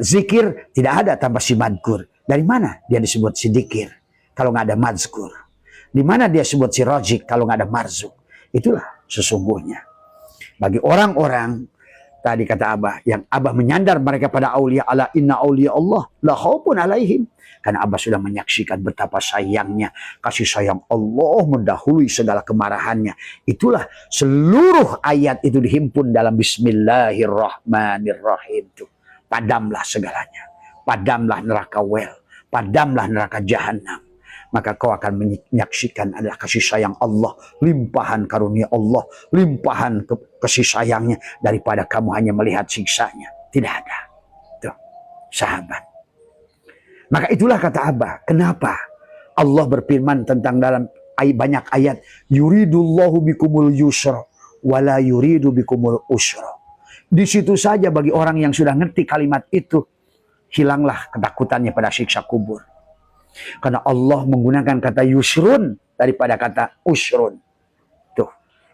zikir tidak ada tanpa si madkur. Dari mana dia disebut si dikir kalau nggak ada mazkur? Di mana dia sebut si Rozik kalau nggak ada marzuk? Itulah sesungguhnya. Bagi orang-orang, tadi kata Abah, yang Abah menyandar mereka pada aulia, ala inna aulia Allah la khaufun alaihim. Karena Abah sudah menyaksikan betapa sayangnya kasih sayang Allah mendahului segala kemarahannya. Itulah seluruh ayat itu dihimpun dalam Bismillahirrahmanirrahim. Padamlah segalanya. Padamlah neraka wel. Padamlah neraka jahanam. Maka kau akan menyaksikan adalah kasih sayang Allah, limpahan karunia Allah, limpahan kasih sayangnya daripada kamu hanya melihat siksanya. Tidak ada. Tuh, sahabat. Maka itulah kata Abah, kenapa Allah berfirman tentang dalam banyak ayat, yuridullahu bikumul yusra wala yuridu bikumul usra. Di situ saja bagi orang yang sudah ngerti kalimat itu, hilanglah ketakutannya pada siksa kubur. Karena Allah menggunakan kata yusrun daripada kata usrun. Tuh.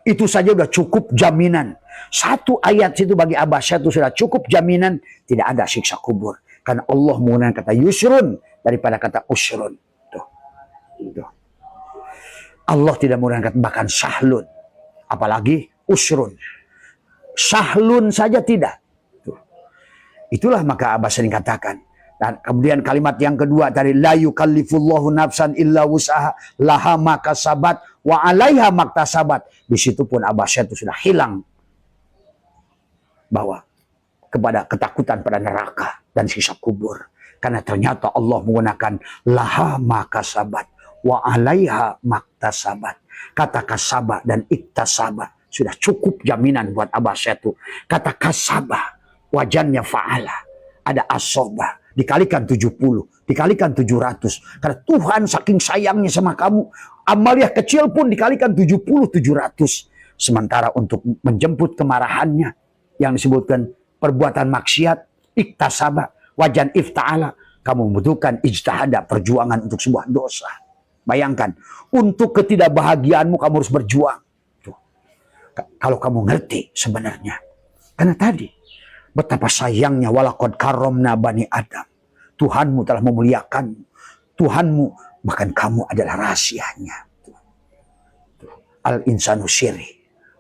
Itu saja sudah cukup jaminan. Satu ayat itu bagi Abah itu sudah cukup jaminan tidak ada siksa kubur. Karena Allah menggunakan kata yusrun daripada kata usrun. Tuh. Tuh. Allah tidak menggunakan kata bahkan sahlun. Apalagi usrun. Sahlun saja tidak. Tuh. Itulah maka Abah sering katakan. Dan kemudian kalimat yang kedua tadi, la yukallifullahu nafsan illa wus'aha laha ma kasabat wa 'alaiha maktasabat. Di situ pun Abah itu sudah hilang bahwa kepada ketakutan pada neraka dan siksa kubur. Karena ternyata Allah menggunakan laha ma kasabat wa 'alaiha maktasabat. Kata kasabah dan iktasabah sudah cukup jaminan buat Abah itu. Kata kasabah wajannya fa'ala, ada asobah. Dikalikan 70, dikalikan 700. Karena Tuhan saking sayangnya sama kamu, amaliah kecil pun dikalikan 70, 700. Sementara untuk menjemput kemarahannya, yang disebutkan perbuatan maksiat, iktasaba, wajan ifta'ala, kamu membutuhkan ijtihada, perjuangan untuk sebuah dosa. Bayangkan, untuk ketidakbahagiaanmu kamu harus berjuang. Tuh. Kalau kamu ngerti sebenarnya. Karena tadi, betapa sayangnya walaqad karramna bani Adam. Tuhanmu telah memuliakanmu. Tuhanmu, bahkan kamu adalah rahasianya. Al-insanu syiri.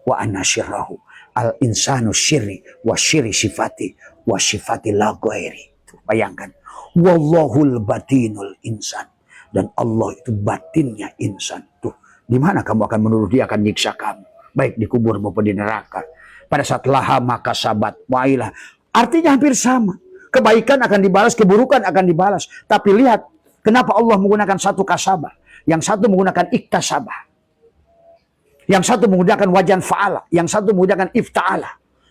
wa anna syirrahu al insanu syirri wa syirri sifati wa sifati la ghairi. Bayangkan, wallahul batinul insan, dan Allah itu batinnya insan. Tuh, di mana kamu akan menuduh dia akan nyiksa kamu, baik di kubur maupun di neraka. Pada saat laha maka sabat wailah, artinya hampir sama. Kebaikan akan dibalas, keburukan akan dibalas. Tapi lihat, kenapa Allah menggunakan satu kasabah, yang satu menggunakan iktasabah, yang satu menggunakan wajan fa'ala, yang satu menggunakan ifta'ala.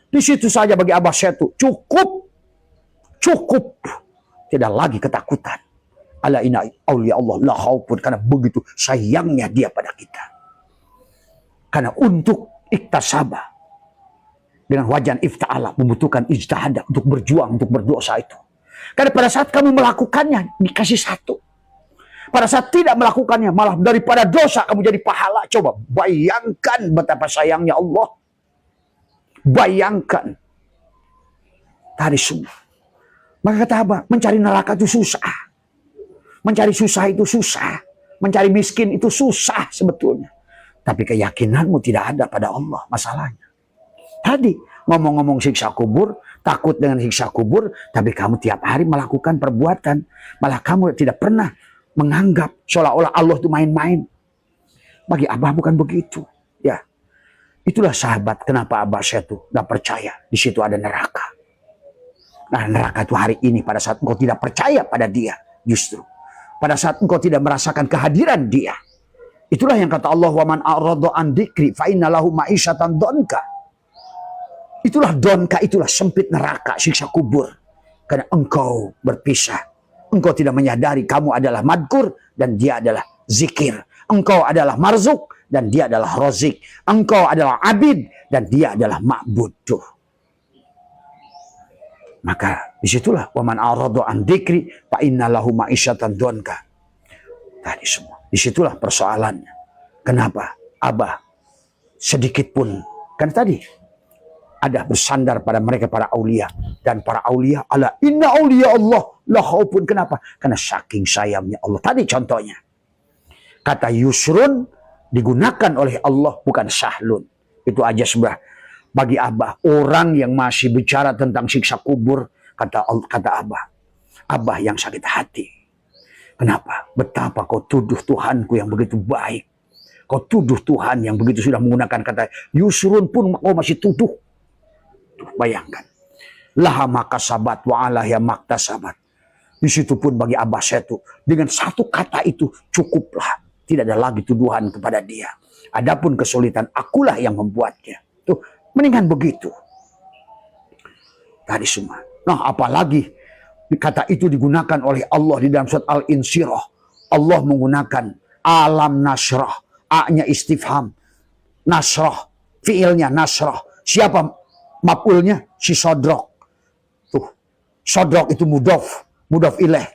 Di situ saja bagi Abah Setu cukup. Tidak lagi ketakutan. Ala inna auliya Allah la khaufun, karena begitu sayangnya dia pada kita. Karena untuk iktasabah dengan wajan ifta'ala membutuhkan ijtihad untuk berjuang, untuk berdosa itu. Karena pada saat kamu melakukannya dikasih satu. Pada saat tidak melakukannya malah daripada dosa kamu jadi pahala. Coba bayangkan betapa sayangnya Allah. Bayangkan. Tadi semua. Maka kata Abah, mencari neraka itu susah. Mencari susah itu susah. Mencari miskin itu susah sebetulnya. Tapi keyakinanmu tidak ada pada Allah masalahnya. Tadi ngomong-ngomong siksa kubur, takut dengan siksa kubur, tapi kamu tiap hari melakukan perbuatan. Malah kamu tidak pernah menganggap seolah-olah Allah itu main-main. Bagi Abah bukan begitu. Ya, itulah sahabat kenapa Abah Setu gak percaya di situ ada neraka. Nah, neraka itu hari ini pada saat engkau tidak percaya pada dia, justru pada saat engkau tidak merasakan kehadiran dia. Itulah yang kata Allah, wa man a'rada an dzikri fa inna lahu ma'isyatan donka. Itulah donka, itulah sempit neraka, siksa kubur. Karena engkau berpisah. Engkau tidak menyadari kamu adalah madkur dan dia adalah zikir. Engkau adalah marzuk dan dia adalah rozik. Engkau adalah abid dan dia adalah ma'bud. Maka disitulah waman a'rada an dzikri fa inna lahu ma'isyatan donka. Tadi semua. Disitulah persoalannya. Kenapa Abah sedikit pun, kan tadi ada bersandar pada mereka para aulia, dan para aulia ala inna aulia Allah la khaufun. Kenapa? Karena saking sayangnya Allah. Tadi contohnya kata yusrun digunakan oleh Allah, bukan sahlun. Itu aja sebenarnya. Bagi Abah, orang yang masih bicara tentang siksa kubur, kata Abah yang sakit hati. Kenapa? Betapa kau tuduh Tuhanku yang begitu baik. Kau tuduh Tuhan yang begitu sudah menggunakan kata yusrun pun kau masih tuduh. Tuh, bayangkan. Laha maka sabat wa alaiha maktasabat. Di situ pun bagi Abah Setu, dengan satu kata itu cukuplah. Tidak ada lagi tuduhan kepada dia. Adapun kesulitan, akulah yang membuatnya. Tuh, mendingan begitu. Tadi semua. Nah, apalagi kata itu digunakan oleh Allah di dalam surat Al-Insyirah. Allah menggunakan alam nasrah. A-nya istifham. Nasrah. Fi'ilnya nasrah. Siapa maf'ulnya? Si Sodrok. Tuh. Sodrok itu mudhof. Mudhof ilaih.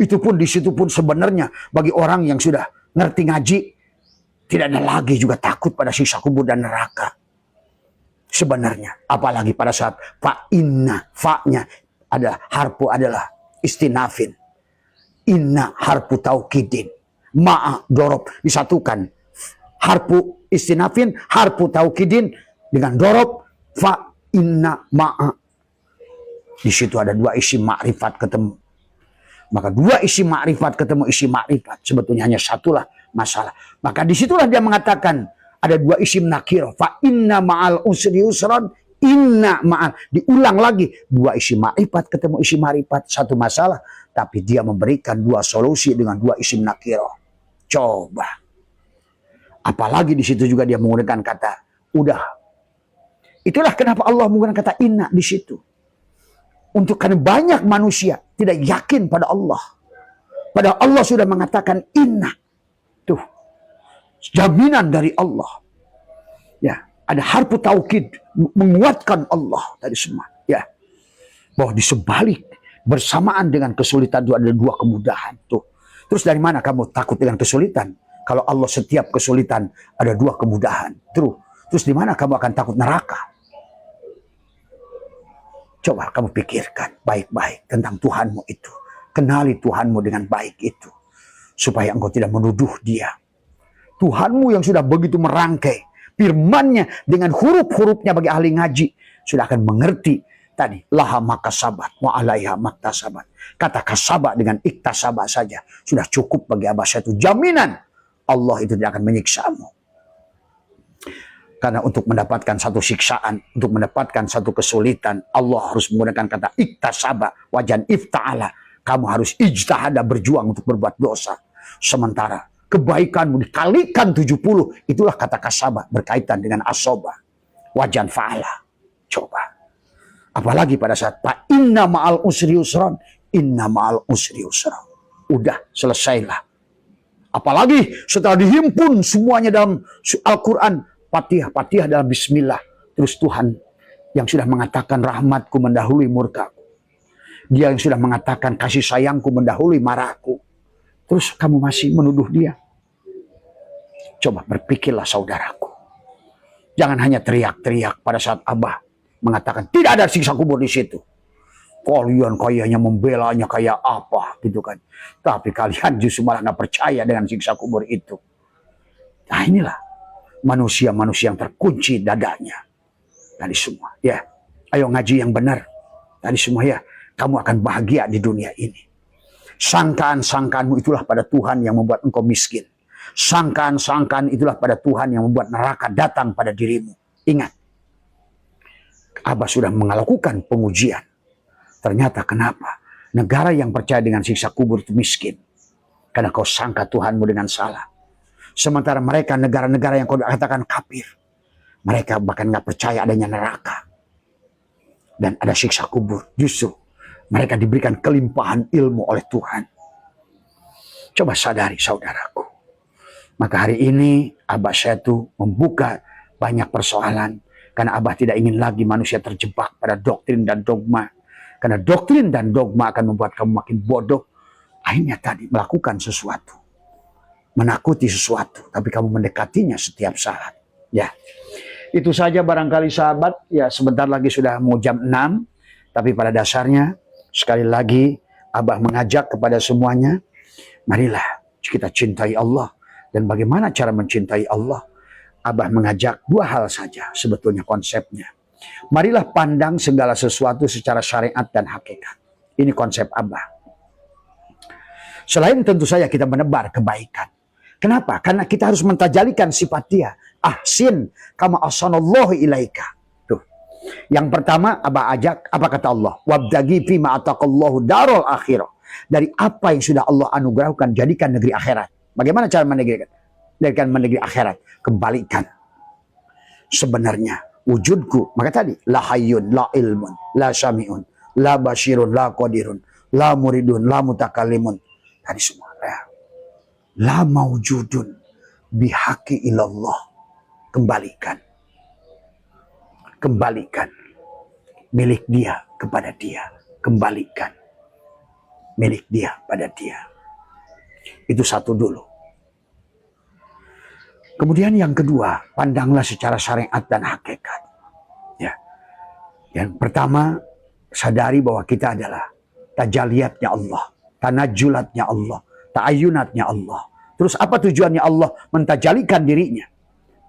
Itu pun di situ pun sebenarnya bagi orang yang sudah ngerti ngaji, tidak ada lagi juga takut pada siksa kubur dan neraka. Sebenarnya, apalagi pada saat fa'inna, fa'nya ada harfu adalah istinafin. Inna harfu taukidin. Ma'a dorob disatukan. Harfu istinafin, harfu taukidin dengan dorob fa'inna ma'a. Di situ ada dua isim ma'rifat ketemu. Maka dua isim ma'rifat ketemu isim ma'rifat. Sebetulnya hanya satulah masalah. Maka disitulah dia mengatakan, ada dua isim nakir. Fa inna ma'al usri yusran. Inna ma'al. Diulang lagi. Dua isim ma'rifat ketemu isim ma'rifat. Satu masalah. Tapi dia memberikan dua solusi dengan dua isim nakir. Coba. Apalagi di situ juga dia menggunakan kata udah. Itulah kenapa Allah menggunakan kata inna di situ. Untuk karena banyak manusia tidak yakin pada Allah. Padahal Allah sudah mengatakan inna. Tuh. Jaminan dari Allah. Ya, ada harfu taukid menguatkan Allah tadi semua. Ya. Bahwa di sebalik bersamaan dengan kesulitan itu ada dua kemudahan tuh. Terus dari mana kamu takut dengan kesulitan? Kalau Allah setiap kesulitan ada dua kemudahan. Terus di mana kamu akan takut neraka? Coba kamu pikirkan baik-baik tentang Tuhanmu itu. Kenali Tuhanmu dengan baik itu. Supaya engkau tidak menuduh dia. Tuhanmu yang sudah begitu merangkai, Firman-Nya dengan huruf-hurufnya bagi ahli ngaji sudah akan mengerti tadi laha makasabat wa alaiha maktasabat. Kata kasabah dengan iktasabah saja sudah cukup bagi Abah Setu. Jaminan Allah itu tidak akan menyiksamu. Karena untuk mendapatkan satu siksaan, untuk mendapatkan satu kesulitan, Allah harus menggunakan kata iktasabah, wajan ifta'ala. Kamu harus ijtihada, berjuang untuk berbuat dosa. Sementara kebaikanmu dikalikan 70, itulah kata kasabah berkaitan dengan asobah. Wajan fa'ala. Coba. Apalagi pada saat fa inna ma'al usri yusran, inna ma'al usri yusran. Udah, selesailah. Apalagi setelah dihimpun semuanya dalam Al-Quran, Fatihah dalam bismillah. Terus Tuhan yang sudah mengatakan rahmatku mendahului murkaku. Dia yang sudah mengatakan kasih sayangku mendahului marahku. Terus kamu masih menuduh dia. Coba berpikirlah saudaraku. Jangan hanya teriak-teriak pada saat Abah mengatakan tidak ada siksa kubur di situ. Kalian kayaknya membelanya kayak apa gitu kan. Tapi kalian justru malah nggak percaya dengan siksa kubur itu. Nah inilah manusia-manusia yang terkunci dadanya. Tadi semua ya. Ayo ngaji yang benar. Tadi semua ya. Kamu akan bahagia di dunia ini. Sangkaan-sangkaanmu itulah pada Tuhan yang membuat engkau miskin. Sangkaan-sangkaan itulah pada Tuhan yang membuat neraka datang pada dirimu. Ingat. Abah sudah melakukan pengujian. Ternyata kenapa? Negara yang percaya dengan siksa kubur itu miskin. Karena kau sangka Tuhanmu dengan salah. Sementara mereka negara-negara yang kau katakan kafir. Mereka bahkan nggak percaya adanya neraka. Dan ada siksa kubur. Justru mereka diberikan kelimpahan ilmu oleh Tuhan. Coba sadari saudaraku. Maka hari ini Abah Setu membuka banyak persoalan. Karena Abah tidak ingin lagi manusia terjebak pada doktrin dan dogma. Karena doktrin dan dogma akan membuat kamu makin bodoh. Akhirnya tadi melakukan sesuatu. Menakuti sesuatu, tapi kamu mendekatinya setiap saat. Ya, itu saja barangkali sahabat. Ya, sebentar lagi sudah mau jam 6. Tapi pada dasarnya, sekali lagi, Abah mengajak kepada semuanya, marilah kita cintai Allah. Dan bagaimana cara mencintai Allah? Abah mengajak dua hal saja sebetulnya konsepnya. Marilah pandang segala sesuatu secara syariat dan hakikat. Ini konsep Abah. Selain tentu saja kita menebar kebaikan. Kenapa? Karena kita harus mentajalikan sifat dia. Ahsin kama ahsanallahu ilaika. Tuh. Yang pertama Abah ajak, apa kata Allah? Wabdagi fima ataqallahu darul akhirah. Dari apa yang sudah Allah anugerahkan, jadikan negeri akhirat. Bagaimana cara menegerikan? Jadikan negeri akhirat. Kembalikan. Sebenarnya wujudku, maka tadi la hayyun, la ilmun, la syami'un, la basyirun, la qadirun, la muridun, la mutakallimun. Tadi semua. La maujudun bihaqi ilallah. Kembalikan. Kembalikan. Milik dia kepada dia. Kembalikan. Milik dia pada dia. Itu satu dulu. Kemudian yang kedua, pandanglah secara syariat dan hakikat. Ya. Yang pertama, sadari bahwa kita adalah tajaliyatnya Allah. Tanajulatnya Allah. Ta'ayunatnya Allah. Terus apa tujuannya Allah mentajalikan dirinya?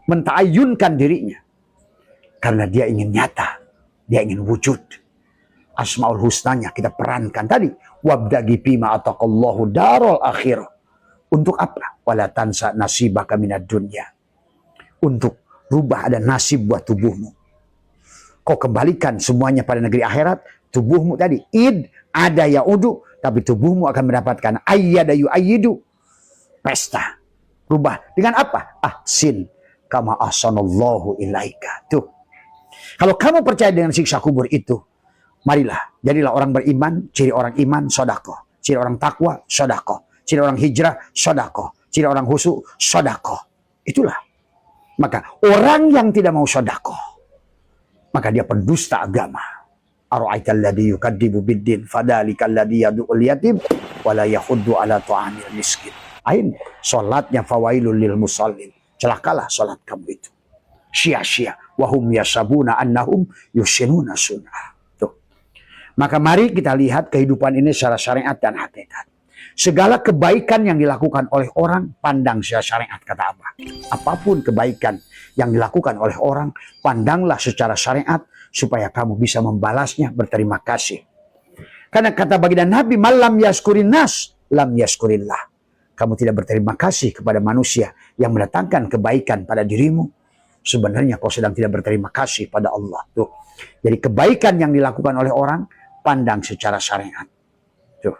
Menta'ayunkan dirinya. Karena dia ingin nyata. Dia ingin wujud. Asmaul husnanya kita perankan tadi. Wabdagi bima ataqallahu darul akhirah. Untuk apa? Wala tansa nasibaka minad dunya. Untuk rubah ada nasib buat tubuhmu. Kau kembalikan semuanya pada negeri akhirat. Tubuhmu tadi. Id ada yaudu. Tapi tubuhmu akan mendapatkan ayyada yu'ayyidu. Pesta. Rubah. Dengan apa? Ahsin. Kama ahsanallahu ilaika. Tuh. Kalau kamu percaya dengan siksa kubur itu. Marilah. Jadilah orang beriman. Ciri orang iman. Sodaqah. Ciri orang takwa. Sodaqah. Ciri orang hijrah. Sodaqah. Ciri orang khusyuk. Sodaqah. Itulah. Maka orang yang tidak mau sodaqah. Maka dia pendusta agama. Ara'aital ladzi yukadzibu biddin fadzalikal ladzi yad'ul yatim wa la yahuddu ala ta'amil miskin. Ain salatnya fawailul lil musallin. Celakalah salat kamu itu. Sia-sia wa hum yasabuna annahum yusinuna sunnah. Tuh. Maka mari kita lihat kehidupan ini secara syariat dan hakikat. Segala kebaikan yang dilakukan oleh orang pandang secara syariat kata Abah. Apapun kebaikan yang dilakukan oleh orang, pandanglah secara syariat supaya kamu bisa membalasnya berterima kasih. Karena kata baginda Nabi, malam yaskurin nas, lam yaskurillah. Kamu tidak berterima kasih kepada manusia yang mendatangkan kebaikan pada dirimu, sebenarnya kau sedang tidak berterima kasih pada Allah. Tuh. Jadi kebaikan yang dilakukan oleh orang, pandang secara syariat. Tuh.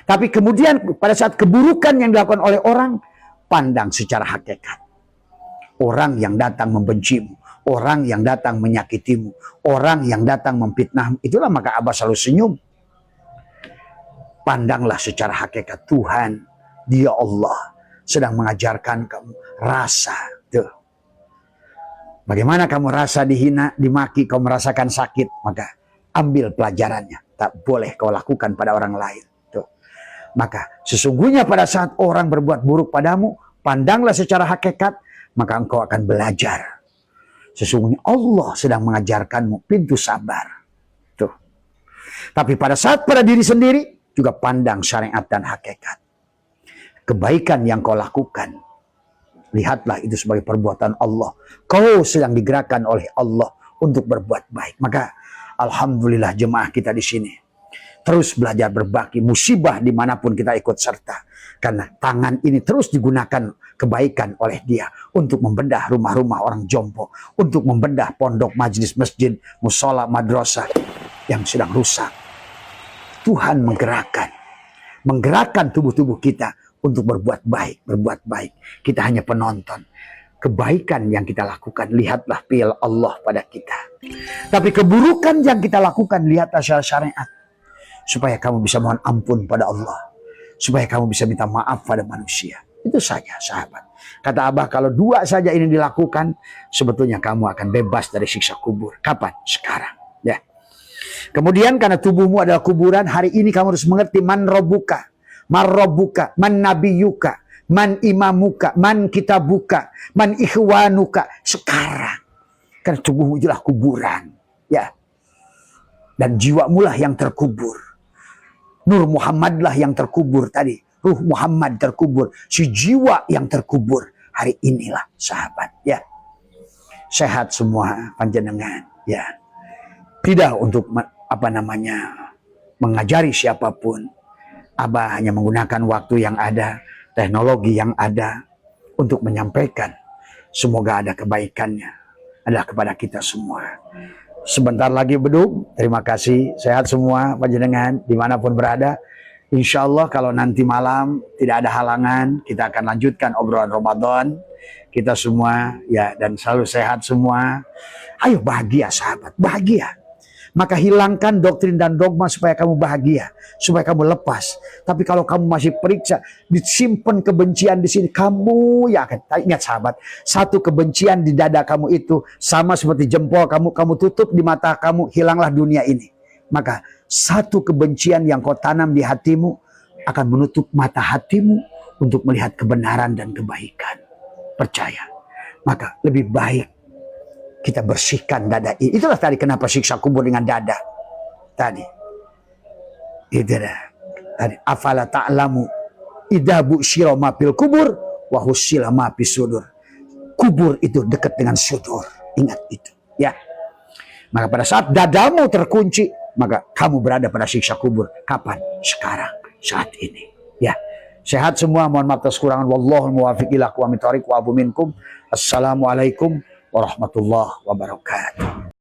Tapi kemudian pada saat keburukan yang dilakukan oleh orang, pandang secara hakikat. Orang yang datang membencimu, orang yang datang menyakitimu, orang yang datang memfitnahmu, itulah maka Abah selalu senyum. Pandanglah secara hakikat, Tuhan, Dia Allah sedang mengajarkan kamu rasa. Tuh. Bagaimana kamu rasa dihina, dimaki, kau merasakan sakit, maka ambil pelajarannya. Tak boleh kau lakukan pada orang lain. Tuh. Maka sesungguhnya pada saat orang berbuat buruk padamu, pandanglah secara hakikat, maka engkau akan belajar. Sesungguhnya Allah sedang mengajarkanmu pintu sabar. Tuh. Tapi pada saat pada diri sendiri, juga pandang syariat dan hakikat. Kebaikan yang kau lakukan, lihatlah itu sebagai perbuatan Allah. Kau sedang digerakkan oleh Allah untuk berbuat baik. Maka alhamdulillah jemaah kita di sini terus belajar berbakti, musibah dimanapun kita ikut serta. Karena tangan ini terus digunakan kebaikan oleh Dia untuk membedah rumah-rumah orang jompo, untuk membedah pondok, majelis, masjid, musola, madrasah yang sedang rusak. Tuhan menggerakkan tubuh-tubuh kita untuk berbuat baik, berbuat baik. Kita hanya penonton. Kebaikan yang kita lakukan, lihatlah pil Allah pada kita. Tapi keburukan yang kita lakukan, lihatlah syariat. Supaya kamu bisa mohon ampun pada Allah. Supaya kamu bisa minta maaf pada manusia. Itu saja sahabat. Kata Abah, kalau dua saja ini dilakukan, sebetulnya kamu akan bebas dari siksa kubur. Kapan? Sekarang. Ya. Kemudian karena tubuhmu adalah kuburan, hari ini kamu harus mengerti man robuka, man robuka, man nabiyuka, man imamuka, man kitabuka, man ikhwanuka. Sekarang. Karena tubuhmu itulah kuburan. Ya. Dan jiwamulah yang terkubur. Nur Muhammadlah yang terkubur tadi. Ruh Muhammad terkubur. Si jiwa yang terkubur. Hari inilah sahabat. Ya. Sehat semua panjenengan. Ya. Tidak untuk mengajari siapapun. Abah hanya menggunakan waktu yang ada. Teknologi yang ada. Untuk menyampaikan. Semoga ada kebaikannya. Adalah kepada kita semua. Sebentar lagi beduk. Terima kasih. Sehat semua panjenengan dimanapun berada. Insya Allah kalau nanti malam tidak ada halangan, kita akan lanjutkan obrolan Ramadan. Kita semua ya dan selalu sehat semua. Ayo bahagia sahabat, bahagia. Maka hilangkan doktrin dan dogma supaya kamu bahagia, supaya kamu lepas. Tapi kalau kamu masih periksa, disimpan kebencian di sini, kamu ya akan ingat sahabat, satu kebencian di dada kamu itu sama seperti jempol kamu tutup di mata kamu, hilanglah dunia ini. Maka satu kebencian yang kau tanam di hatimu akan menutup mata hatimu untuk melihat kebenaran dan kebaikan. Percaya. Maka lebih baik kita bersihkan dada ini. Itulah tadi kenapa siksa kubur dengan dada. Tadi. Itu dah. Tadi. Afala ta'lamu idza bu'syira ma fil kubur wa husila ma fis sudur. Kubur itu dekat dengan sudur. Ingat itu. Ya. Maka pada saat dadamu terkunci, maka kamu berada pada siksa kubur. Kapan? Sekarang. Saat ini. Ya. Sehat semua. Mohon maaf atas kekurangan. Wallahul muwaffiq ila aqwamit thoriq wa afu minkum. Assalamualaikum warahmatullahi wabarakatuh.